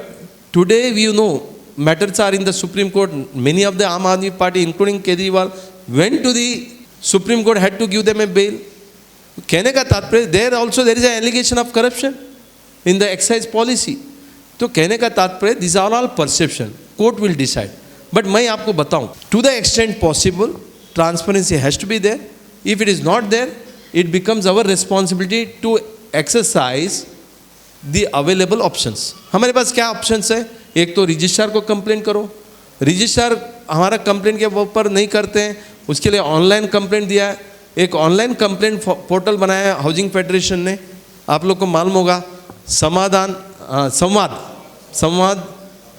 Speaker 1: today we know matters are in the Supreme Court. Many of the Aam Aadmi Party, including Kejriwal, went to the Supreme Court, had to give them a bail. कहने का तात्पर्य there also there is an allegation of corruption in the excise policy. तो कहने का तात्पर्य this are all perception, court will decide. But मैं आपको बताऊं, to the extent possible transparency has to be there. If it is not there, it becomes our responsibility to exercise the available options. हमारे पास क्या options है? एक तो registrar को कंप्लेंट करो. रजिस्ट्रार हमारा कंप्लेंट के ऊपर नहीं करते हैं, उसके लिए ऑनलाइन कंप्लेंट दिया है. एक ऑनलाइन कंप्लेंट पोर्टल बनाया है हाउसिंग फेडरेशन ने, आप लोग को मालूम होगा. संवाद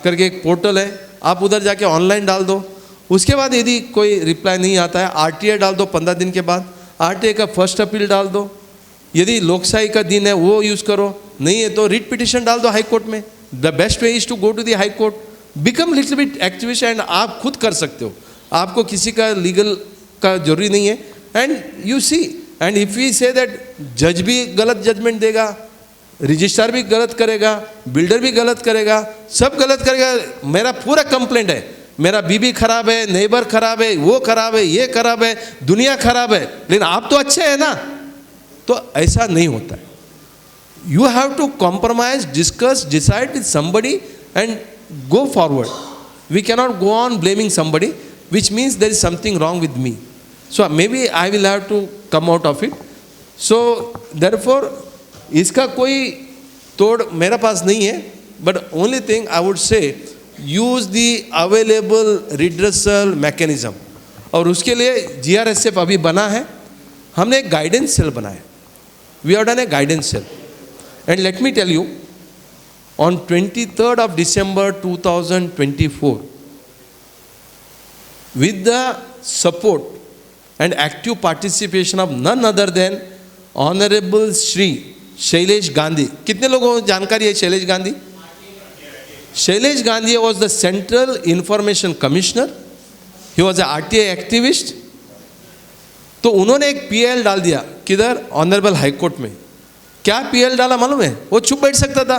Speaker 1: करके एक पोर्टल है, आप उधर जाके ऑनलाइन डाल दो. उसके बाद यदि कोई रिप्लाई नहीं आता है, आरटीआई डाल दो 15 दिन के बाद. आरटीआई का फर्स्ट अपील डाल दो. यदि लोकशाही का दिन है वो यूज़ करो, नहीं है तो रिट पिटिशन डाल दो हाई कोर्ट में. The best way is to go to the high court. Become little bit activist and आप खुद कर सकते हो, आपको किसी का लीगल का जरूरी नहीं है. And you see, and if we say that जज भी गलत जजमेंट देगा, रजिस्ट्रार भी गलत करेगा, बिल्डर भी गलत करेगा, सब गलत करेगा. मेरा पूरा कंप्लेंट है, मेरा बीबी खराब है, नेबर खराब है, वो खराब है, ये खराब है, दुनिया खराब है, लेकिन आप तो अच्छे हैं ना. तो ऐसा नहीं होता है. You have to compromise, discuss, decide with somebody and go forward. We cannot go on blaming somebody which means there is something wrong with me. So may be I will have to come out of it. So therefore इसका कोई तोड़ मेरे पास नहीं है. But only thing I would say, use the available redressal mechanism. और उसके लिए जीआरएसएफ अभी बना है, हमने एक गाइडेंस सेल बनाया. We have done a guidance cell. And let me tell you, on 23rd of December 2024, with the support and active participation of none other than Honorable Shri Shailesh Gandhi. कितने लोगों को जानकारी है Shailesh Gandhi? Shailesh Gandhi was the central information commissioner, he was a RTI activist. तो उन्होंने एक PL डाल दिया, किधर? ऑनरेबल हाई कोर्ट में. क्या पीएल डाला मालूम है? वो चुप बैठ सकता था,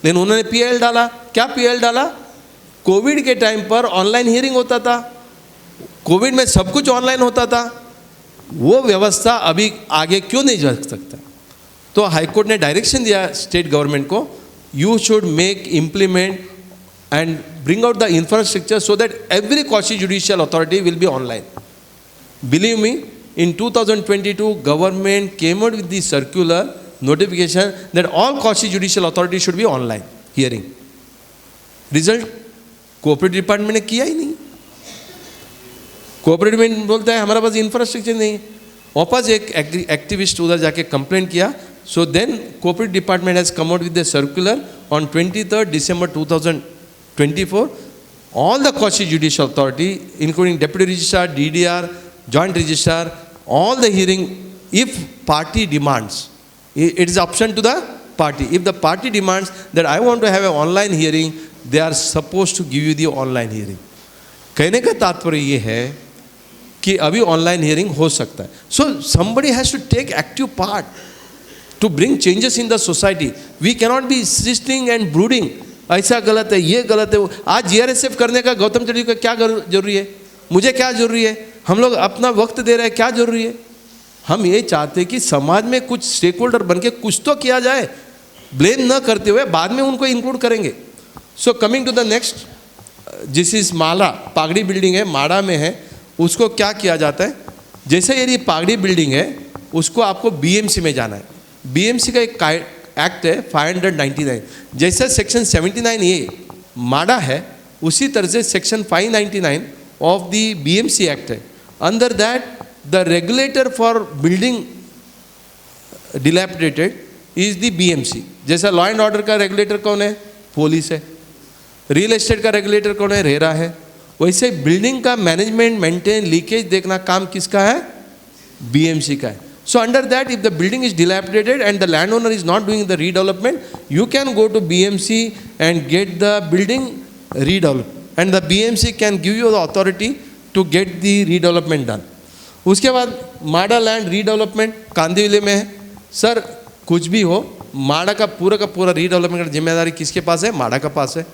Speaker 1: लेकिन उन्होंने पीएल डाला। क्या पीएल डाला? कोविड के टाइम पर ऑनलाइन हियरिंग होता था, कोविड में सब कुछ ऑनलाइन होता था, वो व्यवस्था अभी आगे क्यों नहीं जा सकता? तो हाईकोर्ट ने डायरेक्शन दिया स्टेट गवर्नमेंट को, you should make implement and bring out the infrastructure so that every quasi judicial authority will be online. Believe me, in 2022 government came out with the circular notification that all quasi judicial authorities should be online hearing. Result, cooperative department ने किया ही नहीं। Cooperative department बोलता है हमारे पास infrastructure नहीं है। वापस एक एक्टिविस्ट उधर जाके कंप्लेंट किया। So then cooperative department has come out with the circular on 23 December 2024, all the quasi judicial authority, including deputy registrar, DDR, joint registrar, all the hearing, if party demands, it is option to the party. If the party demands that I want to have an online hearing, they are supposed to give you the online hearing. कहने का तात्पर्य ये है कि अभी online hearing हो सकता है। सो somebody has to take active part to bring changes in the society. We cannot be sitting and brooding. ऐसा गलत है, ये गलत है। आज जीआरएसएफ करने का गौतम चटर्जी को क्या जरूरी है? मुझे क्या जरूरी है? हम लोग अपना वक्त दे रहे हैं, क्या जरूरी है? हम ये चाहते हैं कि समाज में कुछ स्टेक होल्डर बन के कुछ तो किया जाए, ब्लेम न करते हुए बाद में उनको इंक्लूड करेंगे। So coming to the next, this is माला, पागड़ी बिल्डिंग है, माड़ा में है। उसको क्या किया जाता है? जैसे यदि पागड़ी बिल्डिंग है, उसको आपको बीएमसी में जाना है। बीएमसी का एक एक्ट है 599, जैसे सेक्शन 79A माड़ा है, उसी तरह से section 599 of the BMC act है। Under that the regulator for building dilapidated is the BMC. जैसा लॉ एंड ऑर्डर का रेगुलेटर कौन है? पुलिस है। रियल एस्टेट का रेगुलेटर कौन है? रेरा है। वैसे बिल्डिंग का मैनेजमेंट, मेंटेन, लीकेज देखना काम किसका है? बीएमसी का है। So under that, if the building is dilapidated and the landowner is not doing the redevelopment, you can go to BMC and get the building redeveloped, and the BMC can give you the authority to get the redevelopment done. उसके बाद माड़ा land redevelopment Kandivali में है। Sir कुछ भी हो, माड़ा का पूरा रीडेवलपमेंट का जिम्मेदारी किसके पास है? माड़ा का पास है।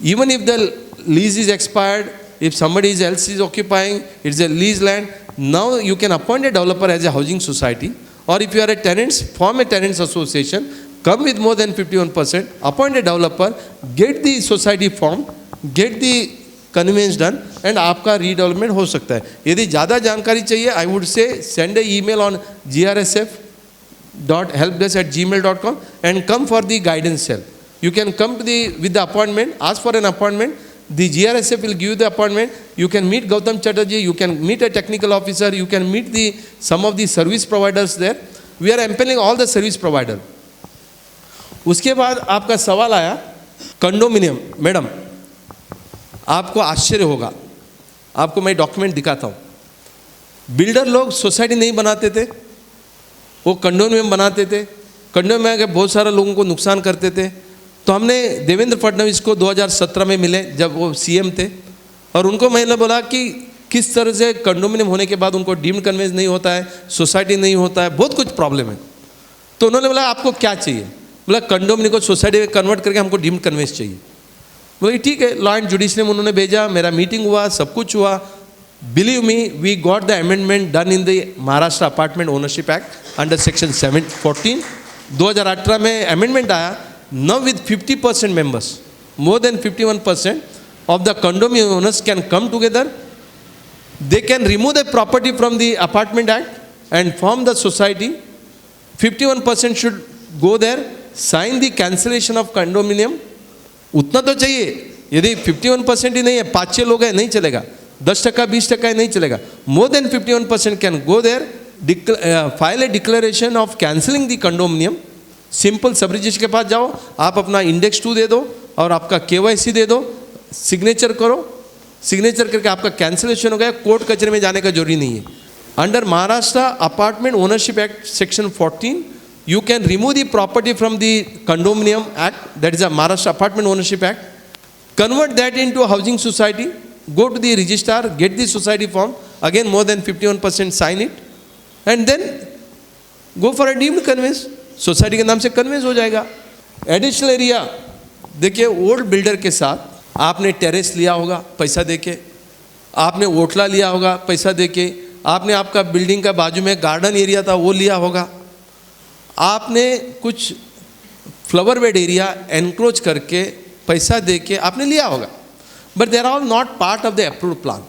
Speaker 1: Even if the lease is expired, if somebody else is occupying, it's a lease land. Now you can appoint a developer as a housing society, or if you are a tenants, form a tenants association, come with more than 51%, appoint a developer, get the society formed, get the conveyance done, and आपका redevelopment हो सकता है। यदि ज़्यादा जानकारी चाहिए, I would say send a email on grsf.helpdesk@gmail.com and come for the guidance cell. You can come to with the appointment, ask for an appointment. The GRSF will give you the appointment. You can meet Gautam Chatterjee, you can meet a technical officer, you can meet some of the service providers there. We are empowering all the service provider. उसके बाद आपका सवाल आया condominium. Madam आपको आश्चर्य होगा, आपको मैं डॉक्यूमेंट दिखाता हूँ। बिल्डर लोग सोसाइटी नहीं बनाते थे, वो कंडोमिनियम बनाते थे। कंडोमिनियम में बहुत सारे लोगों को नुकसान करते थे। तो हमने देवेंद्र फडणवीस को 2017 में मिले जब वो सीएम थे, और उनको मैंने बोला कि किस तरह से कंडोमिनियम होने के बाद उनको डीम्ड कन्वेंस नहीं होता है, सोसाइटी नहीं होता है, बहुत कुछ प्रॉब्लम है। तो उन्होंने बोला आपको क्या चाहिए? बोला कंडोमिनियम को सोसाइटी में कन्वर्ट करके हमको डीम्ड कन्वेंस चाहिए। बोले ठीक है, लॉ एंड जुडिशरी में उन्होंने भेजा, मेरा मीटिंग हुआ, सब कुछ हुआ। Believe me, we got the amendment done in the Maharashtra apartment ownership act under section 714। 2018 में अमेंडमेंट आया। Now with 50% members, more than 51% of the condominium owners can come together. They can remove the property from the apartment act and form the society. 51% should go there, sign the cancellation of condominium. उतना तो चाहिए। यदि 51% ही नहीं है, 5-6 लोग हैं, नहीं चलेगा। 10% 20% नहीं चलेगा। More than 51% can go there, file a declaration of cancelling the condominium. Simple सब रजिस्टर के पास जाओ, आप अपना इंडेक्स 2 दे दो और आपका KYC दे दो, सिग्नेचर करो। सिग्नेचर करके आपका कैंसिलेशन हो गया, कोर्ट कचहरी में जाने का जरूरी नहीं है। Under Maharashtra apartment ownership act section 14 you can remove the property from the condominium act, that is a Maharashtra apartment ownership act, convert that into a housing society, go to the registrar, get the society form, again more than 51% sign it, and then go for a deemed conveyance. Society के नाम से convince हो जाएगा। Additional area, देखिए old builder के साथ आपने terrace लिया होगा पैसा देके, आपने ओटला लिया होगा पैसा देके, आपने आपका बिल्डिंग का बाजू में गार्डन एरिया था वो लिया होगा, आपने कुछ फ्लावर बेड एरिया एनक्रोच करके पैसा देके आपने लिया होगा, but they are all not part of the approved plan,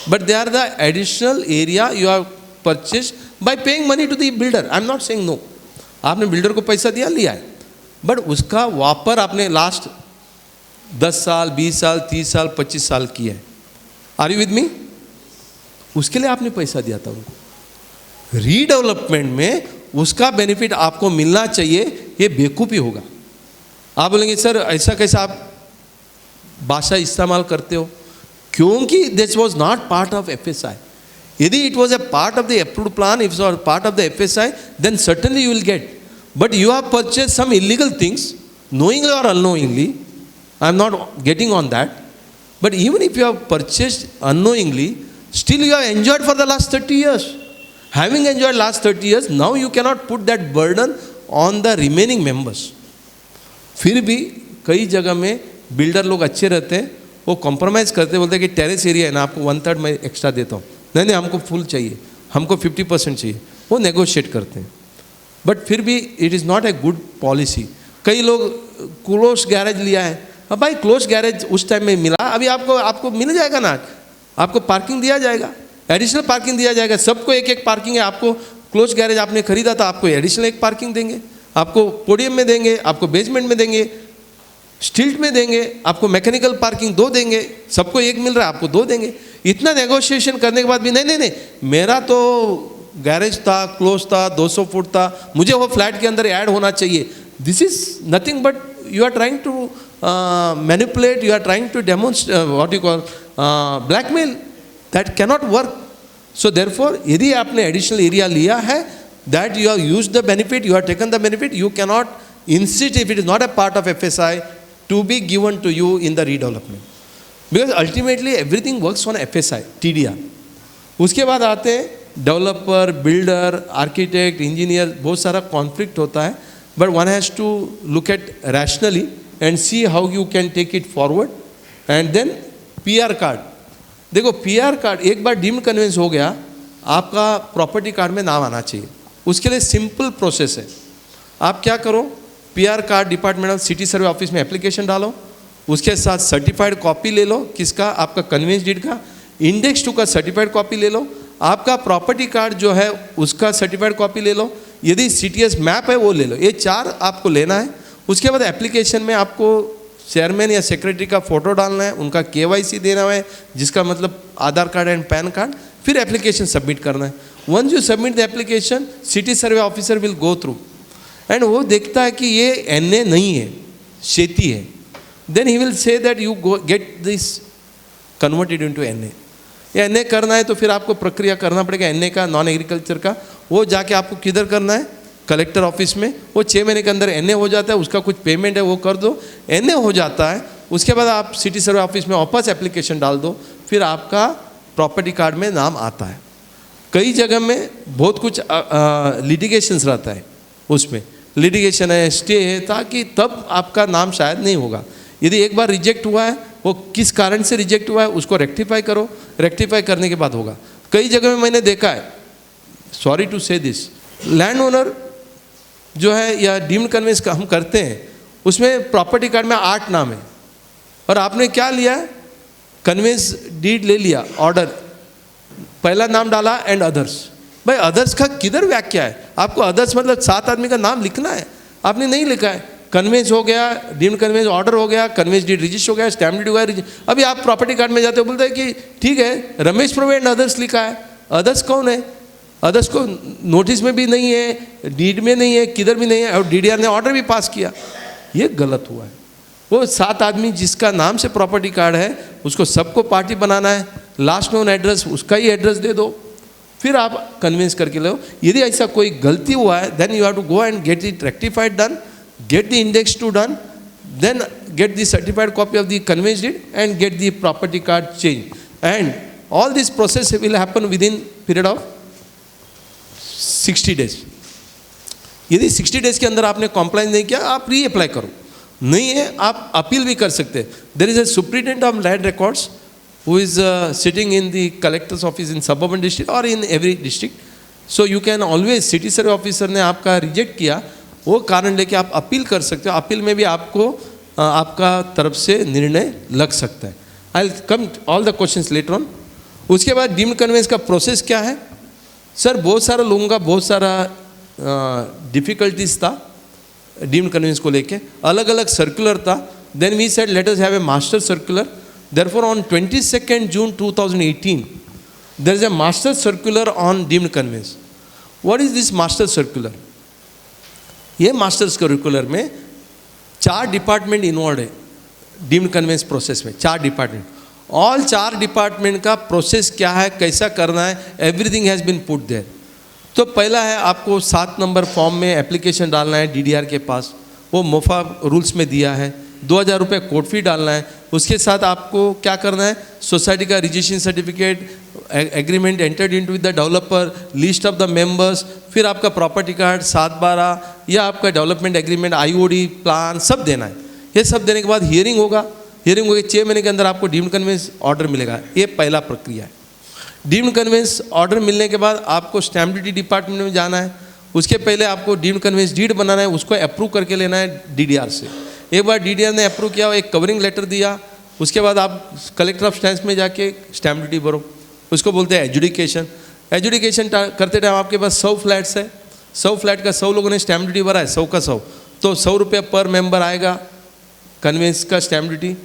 Speaker 1: but they are the additional area you have purchase by paying money to the builder. I am not saying no, आपने builder को पैसा दिया, लिया है, but उसका वापर आपने last 10 साल 20 साल 30 साल 25 साल किया है। Are you with me? उसके लिए आपने पैसा दिया था उनको। रीडेवलपमेंट में उसका बेनिफिट आपको मिलना चाहिए, ये बेवकूफ़ी होगा। आप बोलेंगे सर ऐसा कैसा आप भाषा इस्तेमाल करते हो, क्योंकि this was not part of FSI। यदि it was a part of the approved plan, if it part of the FSI, then certainly you will get, but you have purchase some illegal things knowingly or unknowingly. I am not getting on that, but even if you have purchased unknowingly, still you have enjoyed for the last 30 years. Having enjoyed last 30 years, now you cannot put that burden on the remaining members. फिर भी कई जगह में builder लोग अच्छे रहते हैं, वो कॉम्प्रोमाइज़ करते, बोलते हैं कि टेरेस एरिया है ना, आपको 1/3 मैं एक्स्ट्रा देता हूँ, नहीं हमको फुल चाहिए, हमको 50% चाहिए, वो नेगोशिएट करते हैं, बट फिर भी it is not a good policy. कई लोग क्लोज गैरेज लिया है, अब भाई क्लोज गैरेज उस टाइम में मिला, अभी आपको मिल जाएगा ना, आपको पार्किंग दिया जाएगा, एडिशनल पार्किंग दिया जाएगा, सबको एक एक पार्किंग है। आपको क्लोज गैरेज आपने खरीदा था, आपको एडिशनल एक पार्किंग देंगे, आपको पोडियम में देंगे, आपको बेसमेंट में देंगे, स्टिल्ट में देंगे, आपको मैकेनिकल पार्किंग 2 देंगे, सबको एक मिल रहा है, आपको 2 देंगे। इतना नेगोशिएशन करने के बाद भी नहीं, मेरा तो गैरेज था, क्लोज था, 200 फुट था, मुझे वो फ्लैट के अंदर ऐड होना चाहिए। This is nothing but you are trying to manipulate, you are trying to demonstrate what you call blackmail. That cannot work. So therefore, यदि आपने additional area लिया है, that you have used the benefit, you have taken the benefit, you cannot insist if it is not a part of FSI to be given to you in the redevelopment. Because ultimately everything works on FSI, TDR. उसके बाद आते हैं developer, builder, architect, engineer, बहुत सारा conflict होता है, but one has to look at rationally and see how you can take it forward. And then PR card, देखो PR card एक बार डीम्ड कन्वेंस हो गया, आपका प्रॉपर्टी कार्ड में नाम आना चाहिए। उसके लिए सिंपल प्रोसेस है, आप क्या करो, PR card department of city survey office में एप्लीकेशन डालो, उसके साथ सर्टिफाइड कॉपी ले लो, किसका, आपका कन्वेंस डीड का, इंडेक्स 2 का सर्टिफाइड कॉपी ले लो, आपका प्रॉपर्टी कार्ड जो है उसका सर्टिफाइड कॉपी ले लो, यदि CTS मैप है वो ले लो, ये 4 आपको लेना है। उसके बाद एप्लीकेशन में आपको चेयरमैन या सेक्रेटरी का फ़ोटो डालना है, उनका KYC देना है, जिसका मतलब Aadhaar card and PAN card, फिर एप्लीकेशन सबमिट करना है। Once you submit the application, city survey officer will go through and वो देखता है कि ये NA नहीं है, शेती है, then he will say that you get this converted into NA। या NA करना है तो फिर आपको प्रक्रिया करना पड़ेगा NA का, नॉन एग्रीकल्चर का, वो जाके आपको किधर करना है, कलेक्टर ऑफिस में, वो 6 महीने के अंदर NA हो जाता है, उसका कुछ पेमेंट है वो कर दो, NA हो जाता है, उसके बाद आप सिटी सर्वे ऑफिस में वापस एप्लीकेशन डाल दो, फिर आपका प्रॉपर्टी कार्ड में नाम आता है। कई जगह में बहुत कुछ लिटिगेशंस रहता है, उसमें लिटिगेशन है, स्टे है, ताकि तब आपका नाम शायद नहीं होगा। यदि एक बार रिजेक्ट हुआ है, वो किस कारण से रिजेक्ट हुआ है उसको रेक्टिफाई करो, रेक्टिफाई करने के बाद होगा। कई जगह में मैंने देखा है, सॉरी टू से दिस, लैंड ओनर जो है या डीम्ड कन्वेंस का हम करते हैं, उसमें प्रॉपर्टी कार्ड में 8 नाम है और आपने क्या लिया है, कन्वेंस डीड ले लिया, ऑर्डर, पहला नाम डाला एंड अदर्स। भाई अदर्स का किधर व्याख्या है, आपको अदर्स मतलब 7 आदमी का नाम लिखना है, आपने नहीं लिखा है। कन्वेंस हो गया, डीम्ड कन्वेंस ऑर्डर हो गया, कन्वेंस डीड रजिस्टर हो गया, स्टैम्प डीड हो गया, अभी आप प्रॉपर्टी कार्ड में जाते हो, बोलते हैं कि ठीक है रमेश प्रोवे एंड अदर्स लिखा है, अदर्स कौन है, अदर्स को नोटिस में भी नहीं है, डीड में नहीं है, किधर भी नहीं है, और DDR ने ऑर्डर भी पास किया, ये गलत हुआ है। वो 7 आदमी जिसका नाम से प्रॉपर्टी कार्ड है उसको सबको पार्टी बनाना है, लास्ट नोन एड्रेस उसका ही एड्रेस दे दो, फिर आप कन्विंस करके लो। यदि ऐसा कोई गलती हुआ है, then you have to go and get it rectified done, get the index 2 done, then get the certified copy of the conveyance deed and get the property card changed, and all this process will happen within period of 60 days. यदि 60 days के अंदर आपने compliance नहीं किया, आप री apply करो, नहीं है आप अपील भी कर सकते हैं. There is a superintendent of land records who is sitting in the collector's office in suburban district or in every district. So you can always, city survey officer ने आपका रिजेक्ट किया, वो कारण लेके आप अपील कर सकते हो. अपील में भी आपको आपका तरफ से निर्णय लग सकता है. I will come all the questions later on. उसके बाद डीम्ड कन्वेंस का प्रोसेस क्या है? सर बहुत सारा लोगों का बहुत सारा डिफिकल्टीज था डीम्ड कन्वेंस को लेके, अलग अलग सर्कुलर था. Then we said let us have a master circular. Therefore, on 22nd June 2018, there is a master circular on deemed conveyance. What is this master circular? ये master circular में 4 department involve है deemed conveyance process में. 4 department, all 4 department का process क्या है, कैसा करना है, everything has been put there. तो पहला है आपको 7 नंबर फॉर्म में एप्लीकेशन डालना है डीडीआर के पास, वो मोफा रूल्स में दिया है. 2000 रुपये कोर्ट फी डालना है. उसके साथ आपको क्या करना है, सोसाइटी का registration certificate, agreement entered into with the developer, list of the members, फिर आपका प्रॉपर्टी कार्ड 7/12 या आपका डेवलपमेंट एग्रीमेंट, आईओडी प्लान सब देना है. ये सब देने के बाद हियरिंग होगा. हियरिंग होगी 6 महीने के अंदर आपको डीम्ड कन्वेंस ऑर्डर मिलेगा. ये पहला प्रक्रिया है. डीम्ड कन्वेंस ऑर्डर मिलने के बाद आपको स्टैम्प ड्यूटी डिपार्टमेंट में जाना है. उसके पहले आपको डीम्ड कन्वेंस डीड बनाना है, उसको अप्रूव करके लेना है डीडीआर से. एक बार डीडीआर ने अप्रूव किया, एक कवरिंग लेटर दिया, उसके बाद आप कलेक्टर ऑफ स्टैम्प्स में जाके स्टैम्प ड्यूटी भरो. उसको बोलते हैं एजुडिकेशन. एजुडिकेशन करते टाइम आपके पास 100 फ्लैट्स है, 100 फ्लैट का 100 लोगों ने स्टैम्प ड्यूटी भरा है, 100 का 100, तो 100 रुपये पर मेंबर आएगा कन्वेंस का स्टैम्प ड्यूटी,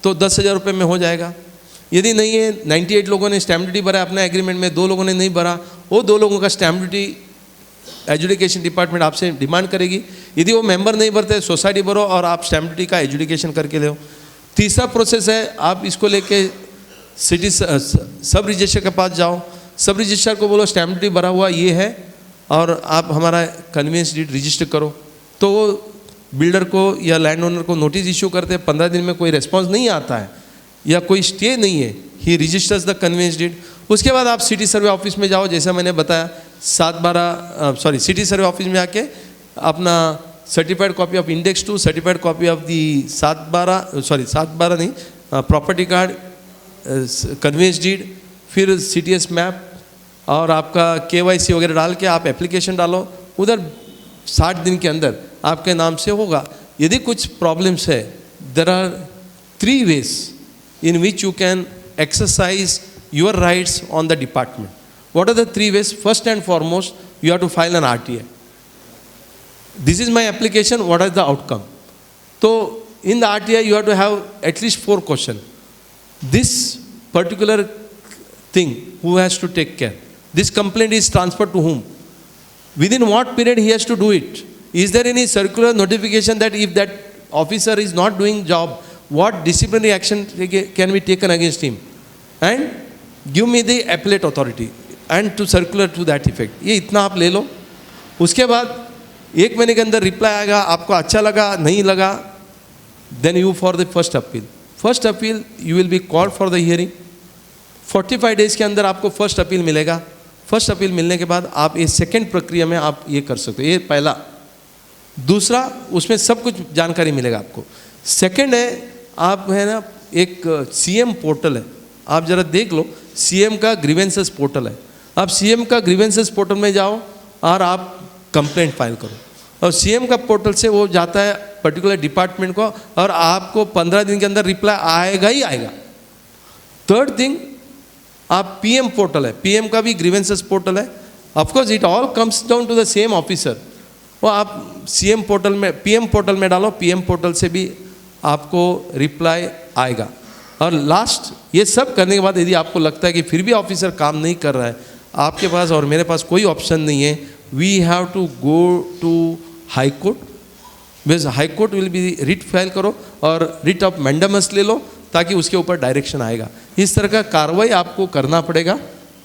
Speaker 1: तो 10,000 रुपये में हो जाएगा. यदि नहीं है 98 लोगों ने स्टैम्प ड्यूटी भरा है अपने एग्रीमेंट में, 2 लोगों ने नहीं भरा, वो 2 लोगों का स्टैम्प ड्यूटी एजुडिकेशन डिपार्टमेंट आपसे डिमांड करेगी. यदि वो मेंबर नहीं भरते, सोसाइटी भरो और आप स्टैम्प ड्यूटी का एजुडिकेशन करके लो. तीसरा प्रोसेस है, आप इसको लेके सिटी सब रजिस्ट्रार के पास जाओ. सब रजिस्ट्रार को बोलो स्टैम्प ड्यूटी भरा हुआ ये है और आप हमारा कन्वेंस डीड रजिस्टर करो. तो वो बिल्डर को या लैंड ओनर को नोटिस इशू करते हैं. 15 दिन में कोई रिस्पॉन्स नहीं आता है या कोई स्टे नहीं है, ही रजिस्टर्स द कन्वेंस डीड. उसके बाद आप सिटी सर्वे ऑफिस में जाओ, जैसा मैंने बताया 7/12 सिटी सर्वे ऑफिस में आके अपना certified copy of index 2, certified copy of the 7/12 नहीं, प्रॉपर्टी कार्ड, कन्वेंस डीड, फिर CTS मैप और आपका KYC वगैरह डाल के आप एप्लीकेशन डालो. उधर 60 दिन के अंदर आपके नाम से होगा. यदि कुछ प्रॉब्लम्स है, there are 3 ways in which you can exercise your rights on the department. What are the 3 ways? First and foremost, you have to file an RTA. This is my application, what is the outcome? So in the RTA you have to have at least 4 questions. This particular thing, who has to take care? This complaint is transferred to whom? Within what period he has to do it? Is there any circular notification that if that officer is not doing job, what disciplinary action can be taken against him? And give me the appellate authority and to circular to that effect. ये इतना आप ले लो. उसके बाद 1 महीने के अंदर reply आएगा. आपको अच्छा लगा नहीं लगा, then you for the first appeal. First appeal you will be called for the hearing. 45 days के अंदर आपको फर्स्ट अपील मिलेगा. फर्स्ट अपील मिलने के बाद आप ये सेकेंड प्रक्रिया में आप ये कर सकते हो. ये पहला. दूसरा, उसमें सब कुछ जानकारी मिलेगा आपको. सेकेंड है, आप है ना एक CM पोर्टल है, आप जरा देख लो. CM का ग्रीवेंसेस पोर्टल है. आप CM का ग्रीवेंसेस पोर्टल में जाओ और आप कंप्लेंट फाइल करो और CM का पोर्टल से वो जाता है पर्टिकुलर डिपार्टमेंट को और आपको 15 दिन के अंदर रिप्लाई आएगा ही आएगा. थर्ड थिंग, आप PM पोर्टल है, PM का भी ग्रीवेंसेस पोर्टल है. Of course it all comes down to the same officer. वो आप CM पोर्टल में PM पोर्टल में डालो, PM पोर्टल से भी आपको रिप्लाई आएगा. और लास्ट, ये सब करने के बाद यदि आपको लगता है कि फिर भी ऑफिसर काम नहीं कर रहा है, आपके पास और मेरे पास कोई ऑप्शन नहीं है. We have to go to high court. Because high court will be writ file करो और रिट ऑफ मैंडेमस ले लो ताकि उसके ऊपर डायरेक्शन आएगा. इस तरह का कार्रवाई आपको करना पड़ेगा.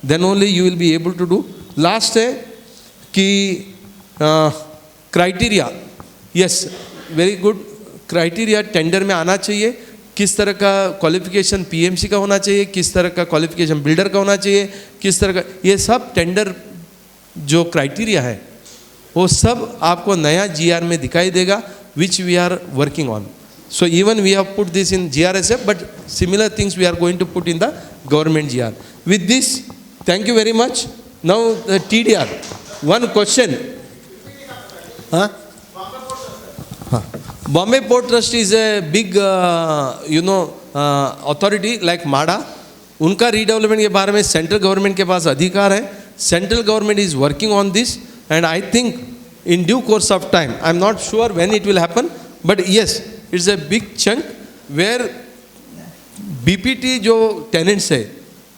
Speaker 1: Then only you will be able to do. Last है कि criteria. Yes, very good. Criteria tender में आना चाहिए. किस तरह का क्वालिफिकेशन PMC का होना चाहिए, किस तरह का क्वालिफिकेशन बिल्डर का होना चाहिए, किस तरह का, ये सब टेंडर जो क्राइटेरिया है वो सब आपको नया GR में दिखाई देगा, which we are working on. So even we have put this in GRSF, but similar things we are going to put in the government GR. With this, thank you very much. Now the TDR. One question. Huh? Bombay Port Trust is a big, authority like MADA. उनका redevelopment के बारे में central government के पास अधिकार है. Central government is working on this and I think in due course of time, I'm not sure when it will happen, but yes, it's a big chunk where BPT जो tenants है,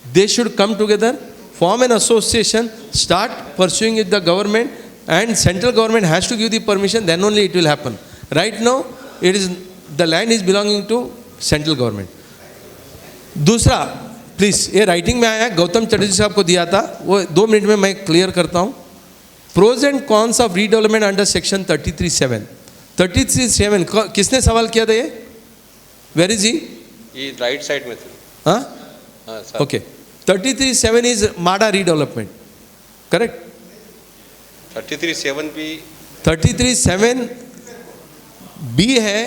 Speaker 1: they should come together, form an association, start pursuing with the government, and central government has to give the permission, then only it will happen. Right now, the land is belonging to central government. दूसरा, please, ये writing में आया, गौतम चटर्जी साहब को दिया था, वो 2 minute में मैं क्लियर करता हूँ. Pros and cons of redevelopment under section 33(7). 33(7) किसने सवाल किया था ये? Where is he?
Speaker 2: ये राइट साइड में थे.
Speaker 1: हाँ, okay. 33(7) is MHADA redevelopment, correct?
Speaker 2: 33(7) भी
Speaker 1: 33(7) बी है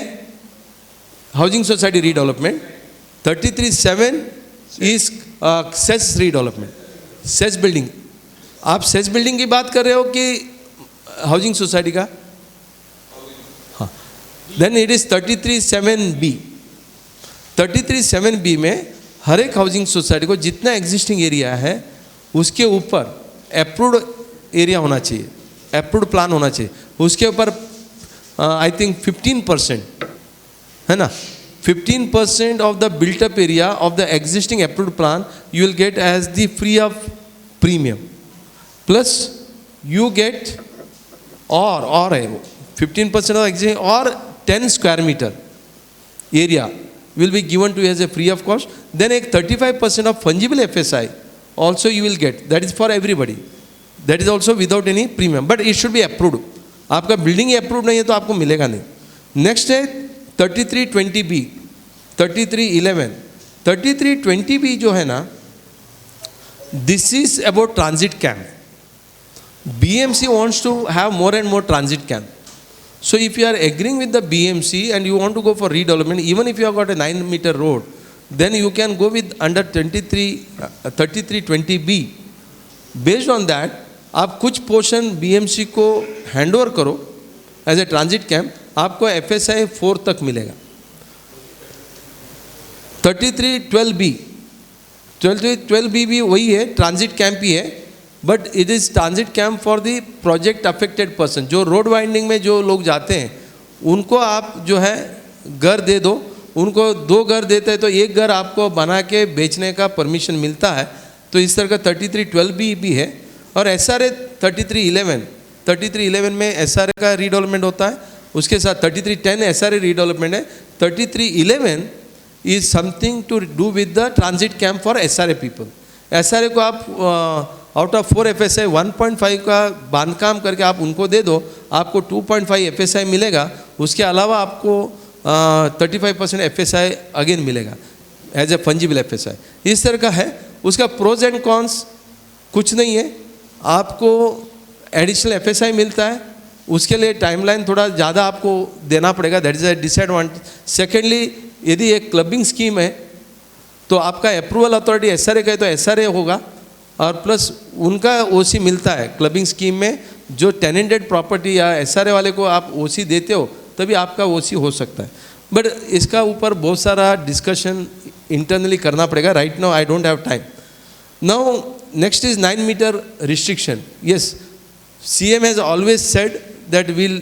Speaker 1: housing society redevelopment. 33(7) is cess redevelopment, cess building. आप सेस बिल्डिंग की बात कर रहे हो कि हाउसिंग सोसाइटी का? हाँ. Then it is 33(7)(b). 33(7)(b) में हर एक हाउसिंग सोसाइटी को जितना एग्जिस्टिंग एरिया है उसके ऊपर अप्रूव्ड एरिया होना चाहिए, अप्रूव्ड प्लान होना चाहिए. उसके ऊपर आई थिंक 15% है ना, 15% of the built up area of the existing approved plan you will get as the free of premium. Plus you get और है वो 15% ऑफ एग्जिस्टिंग और 10 square metre area will be given to as a free of cost. Then एक 35% of fungible FSI also you will get, that is for everybody, that is also without any premium, but it should be approved. आपका building ही approved नहीं है तो आपको मिलेगा नहीं. Next है 33(20)(b), 33(11). 33(20)(b) जो है ना, this is about transit camp. BMC wants to have more and more transit camp. So if you are agreeing with the BMC and you want to go for redevelopment, even if you have got a 9-meter road, then you can go with under 33(20)(b). Based on that, आप कुछ portion BMC को hand over करो as a transit camp, आपको FSI 4 तक मिलेगा. 33(12)(b), 33(12)(b) भी वही है, ट्रांजिट कैंप ही है, but it is transit camp for the project affected person. जो रोड वाइंडिंग में जो लोग जाते हैं उनको आप जो है घर दे दो, उनको 2 घर देते हैं तो 1 घर आपको बना के बेचने का परमिशन मिलता है. तो इस तरह का 33(12)(b) भी है. और SRA 33(11), 33(11) में SRA का रीडेवलपमेंट होता है. उसके साथ 33(10) SRA रीडेवलपमेंट है. 33(11) is something to do with the transit camp for SRA people. SRA को आप आउट ऑफ 4 FSI 1.5 का बांधकाम करके आप उनको दे दो, आपको 2.5 FSI मिलेगा. उसके अलावा आपको 35% FSI अगेन मिलेगा एज ए फंजिबल FSI. इस तरह का है. उसका प्रोज एंड कॉन्स कुछ नहीं है. आपको एडिशनल FSI मिलता है, उसके लिए टाइमलाइन थोड़ा ज़्यादा आपको देना पड़ेगा, that is a disadvantage. Secondly, यदि एक क्लबिंग स्कीम है तो आपका अप्रूवल अथॉरिटी SRA का है तो SRA होगा, और प्लस उनका OC मिलता है क्लबिंग स्कीम में. जो टेनेंटेड प्रॉपर्टी या SRA वाले को आप OC देते हो तभी आपका OC हो सकता है. बट इसका ऊपर बहुत सारा डिस्कशन इंटरनली करना पड़ेगा. Right now I don't have time. Now next is 9-meter restriction. Yes, CM has always said that will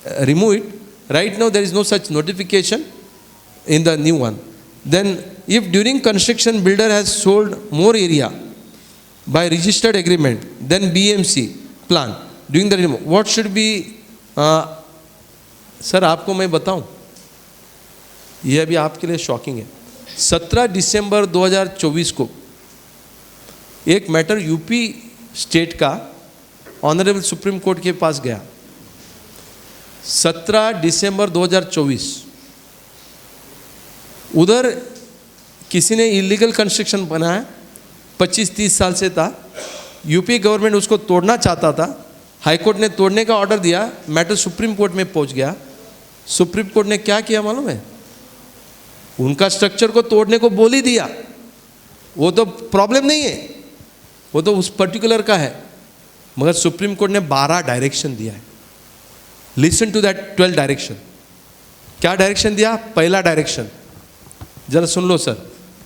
Speaker 1: remove it. Right now there is no such notification in the new one. Then if during construction builder has sold more area by registered agreement then BMC plan during the what should be sir आपको मैं बताऊं, यह अभी आपके लिए shocking है. 17 दिसंबर 2024 को एक मैटर यूपी स्टेट का ऑनरेबल सुप्रीम कोर्ट के पास गया. 17 दिसंबर 2024 उधर किसी ने इलीगल कंस्ट्रक्शन बनाया, 25-30 साल से था. यूपी गवर्नमेंट उसको तोड़ना चाहता था. हाई कोर्ट ने तोड़ने का ऑर्डर दिया, मैटर सुप्रीम कोर्ट में पहुंच गया। सुप्रीम कोर्ट ने क्या किया मालूम है? उनका स्ट्रक्चर को तोड़ने को बोल ही दिया। वो तो प्रॉब्लम नहीं है, वो तो उस पर्टिकुलर का है, मगर सुप्रीम कोर्ट ने 12 डायरेक्शन दिया है। Listen to that 12 direction. क्या डायरेक्शन दिया? पहला डायरेक्शन जरा सुन लो सर।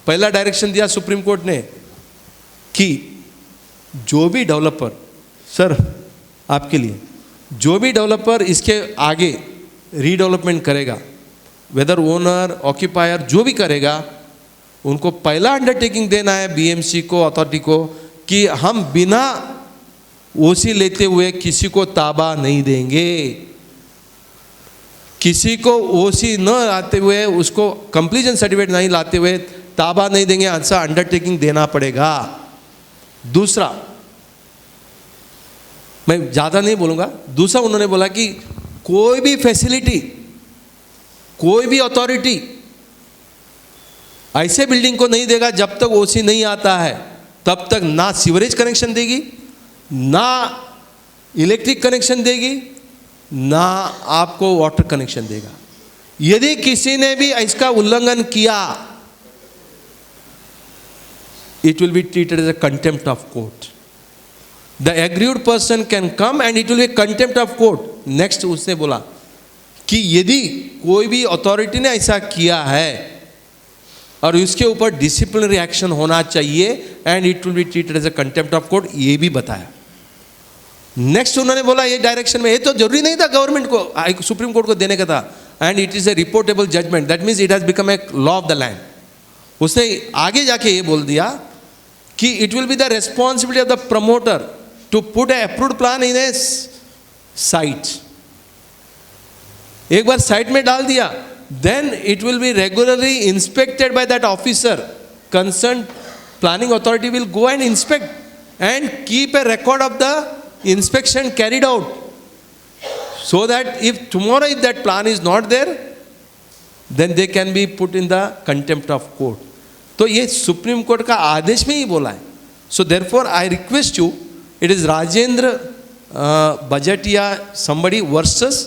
Speaker 1: पहला डायरेक्शन दिया सुप्रीम कोर्ट ने कि जो भी डेवलपर, सर आपके लिए, जो भी डेवलपर इसके आगे रीडेवलपमेंट करेगा, वेदर ओनर ऑक्यूपायर जो भी करेगा, उनको पहला अंडरटेकिंग देना है बीएमसी को, अथॉरिटी को, कि हम बिना ओसी लेते हुए किसी को ताबा नहीं देंगे, किसी को ओसी न लाते हुए, उसको कंप्लीशन सर्टिफिकेट नहीं लाते हुए ताबा नहीं देंगे, ऐसा अंडरटेकिंग देना पड़ेगा। दूसरा, मैं ज़्यादा नहीं बोलूँगा, दूसरा उन्होंने बोला कि कोई भी फैसिलिटी, कोई भी अथॉरिटी ऐसे बिल्डिंग को नहीं देगा जब तक ओसी नहीं आता है, तब तक ना सीवरेज कनेक्शन देगी, ना इलेक्ट्रिक कनेक्शन देगी, ना आपको वाटर कनेक्शन देगा। यदि किसी ने भी इसका उल्लंघन किया, it will be treated as a contempt of court. The aggrieved person can come and it will be contempt of court. Next उसने बोला कि यदि कोई भी अथॉरिटी ने ऐसा किया है और उसके ऊपर डिसिप्लिनरी एक्शन होना चाहिए, and it will be treated as a contempt of court, ये भी बताया। नेक्स्ट उन्होंने बोला ये डायरेक्शन में, ये तो जरूरी नहीं था गवर्नमेंट को, सुप्रीम कोर्ट को देने का था, and it is a reportable judgment, that means it has become a law of the land. उसने आगे जाके ये बोल दिया कि it will be the responsibility of the promoter to put a approved plan in a site. एक बार site में डाल दिया, then it will be regularly inspected by that officer. Concern planning authority will go and inspect and keep a record of the inspection carried out, so that if tomorrow if that plan is not there, then they can be put in the contempt of court. तो ये supreme court का आदेश में ही बोला है। So therefore I request you, it is Rajendra Bajatia somebody versus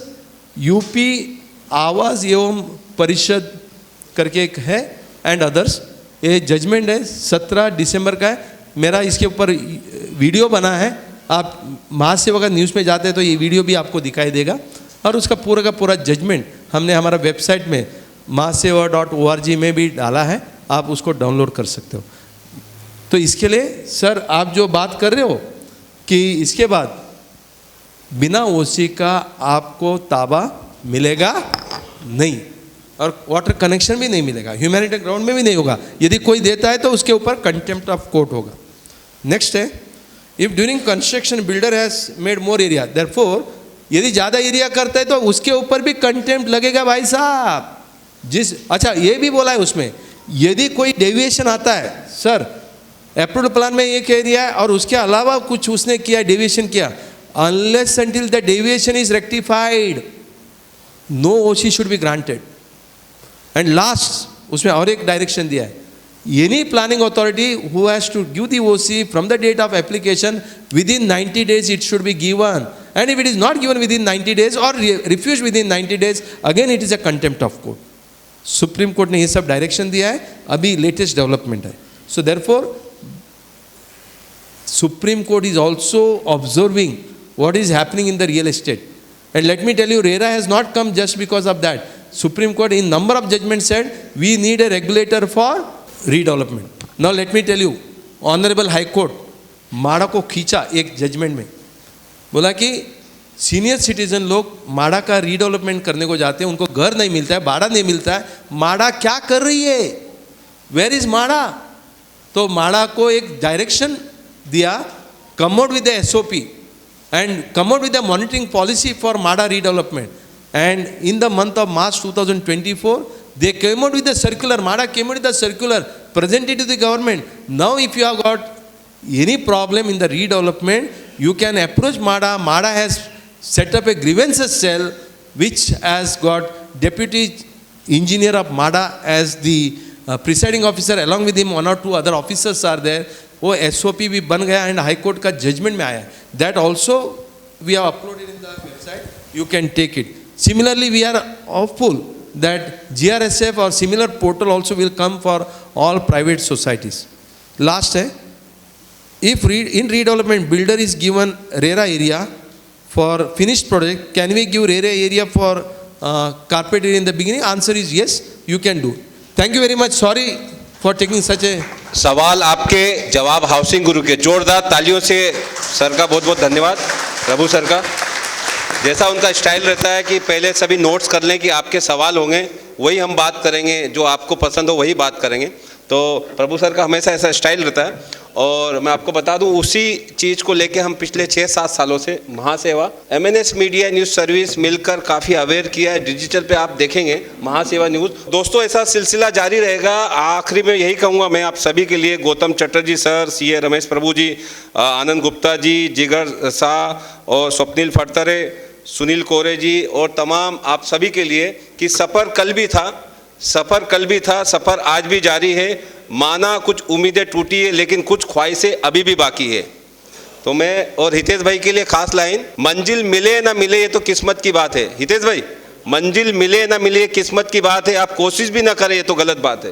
Speaker 1: UP आवास एवं परिषद करके एक है एंड अदर्स। ये जजमेंट है 17 दिसंबर का है। मेरा इसके ऊपर वीडियो बना है, आप महासेवा न्यूज़ में जाते हैं तो ये वीडियो भी आपको दिखाई देगा, और उसका पूरा का पूरा जजमेंट हमने हमारा वेबसाइट में mahaseva.org में भी डाला है, आप उसको डाउनलोड कर सकते हो। तो इसके लिए सर आप जो बात कर रहे हो कि इसके बाद बिना ओसी का आपको ताबा मिलेगा नहीं, और वाटर कनेक्शन भी नहीं मिलेगा, ह्यूमैनिटेरियन ग्राउंड में भी नहीं होगा। यदि कोई देता है तो उसके ऊपर कंटेम्प्ट ऑफ कोर्ट होगा। नेक्स्ट है, if during construction builder has made more area, therefore यदि ज़्यादा एरिया करता है तो उसके ऊपर भी कंटेम्प्ट लगेगा भाई साहब। अच्छा ये भी बोला है उसमें, यदि कोई डेविएशन आता है, सर अप्रूव्ड प्लान में एक एरिया है और उसके अलावा कुछ उसने किया, डेविएशन किया, unless until the deviation is rectified, no OC should be granted. And last उसमें और एक डायरेक्शन दिया है, any planning authority who has to give the OC from the date of application, within 90 days it should be given, and if it is not given within 90 days or refused within 90 days, again it is a contempt of court. Supreme court ने ये sub direction दिया है, अभी latest development है। So therefore supreme court is also observing what is happening in the real estate, and let me tell you, RERA has not come just because of that. Supreme Court in number of judgments said we need a regulator for redevelopment. Now let me tell you, Honorable High Court माड़ा को खींचा एक judgement में, बोला कि senior citizen लोग माड़ा का रीडेवलपमेंट करने को जाते हैं, उनको घर नहीं मिलता है, भाड़ा नहीं मिलता है, माड़ा क्या कर रही है, वेयर इज माड़ा? तो माड़ा को एक डायरेक्शन दिया, कम out with the SOP and come out with a monitoring policy for MADA redevelopment. And in the month of March 2024, they came out with a circular, MADA came out with a circular, presented to the government. Now if you have got any problem in the redevelopment, you can approach MADA. MADA has set up a grievances cell which has got deputy engineer of MADA as the presiding officer, along with him 1 or 2 other officers are there. वो SOP भी बन गया and high court का judgement में आया, that also we have uploaded in the website. You can take it. Similarly, we are hopeful that GRSF or similar portal also will come for all private societies. Last है, if in redevelopment builder is given RERA area for finished project, can we give RERA area for carpet area in the beginning? Answer is yes, you can do. Thank you very much. Sorry for taking such a.
Speaker 2: सवाल आपके, जवाब housing गुरु के। जोरदार तालियों से sir का बहुत बहुत धन्यवाद, प्रभु सर का। जैसा उनका स्टाइल रहता है कि पहले सभी नोट्स कर लें कि आपके सवाल होंगे, वही हम बात करेंगे, जो आपको पसंद हो वही बात करेंगे। तो प्रभु सर का हमेशा ऐसा स्टाइल रहता है। और मैं आपको बता दूं, उसी चीज़ को लेके हम पिछले 6-7 सालों से महासेवा, MNS मीडिया न्यूज़ सर्विस मिलकर काफ़ी अवेयर किया है। डिजिटल पे आप देखेंगे महासेवा न्यूज़। दोस्तों, ऐसा सिलसिला जारी रहेगा। आखिरी में यही कहूँगा मैं आप सभी के लिए, गौतम चटर्जी सर, CA रमेश प्रभु जी, आनंद गुप्ता जी, जिगर शाह और स्वप्निल फटतरे, सुनील कोरे जी और तमाम आप सभी के लिए कि सफ़र कल भी था, सफ़र आज भी जारी है। माना कुछ उम्मीदें टूटी है, लेकिन कुछ ख्वाहिशें अभी भी बाकी है। तो मैं और हितेश भाई के लिए खास लाइन, मंजिल मिले ना मिले ये तो किस्मत की बात है। हितेश भाई, मंजिल मिले ना मिले ये किस्मत की बात है, आप कोशिश भी ना करें ये तो गलत बात है।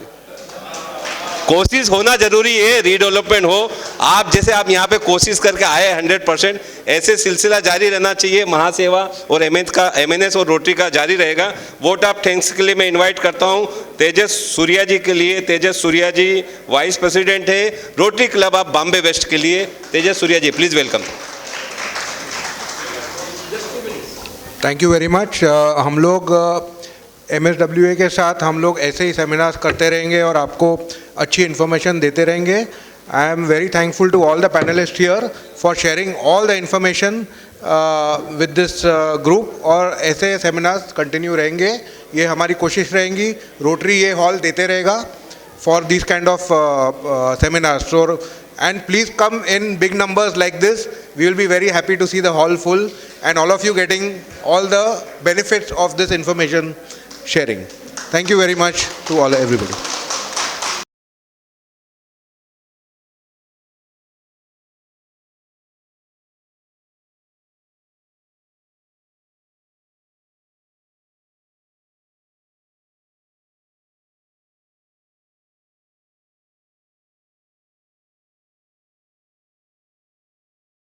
Speaker 2: कोशिश होना जरूरी है, रीडेवलपमेंट हो। आप जैसे आप यहाँ पे कोशिश करके आए 100%, ऐसे सिलसिला जारी रहना चाहिए। महासेवा और MNS और रोटरी का जारी रहेगा। वोट ऑफ थैंक्स के लिए मैं इनवाइट करता हूँ तेजस सूर्या जी के लिए। तेजस सूर्या जी वाइस प्रेसिडेंट है Rotary Club of Bombay West के लिए। Tejas Surya ji, please welcome.
Speaker 3: Thank you very much. हम लोग MSWA के साथ हम लोग ऐसे ही सेमिनार्स करते रहेंगे और आपको अच्छी इन्फॉर्मेशन देते रहेंगे। I am very thankful to all the panelist here for sharing all the information with this group. और ऐसे सेमिनार्स कंटिन्यू रहेंगे, ये हमारी कोशिश रहेंगी। रोटरी ये हॉल देते रहेगा for this kind of seminars. And please come in big numbers like this. We will be very happy to see the hall full and all of you getting all the benefits of this information sharing. Thank you very much to everybody.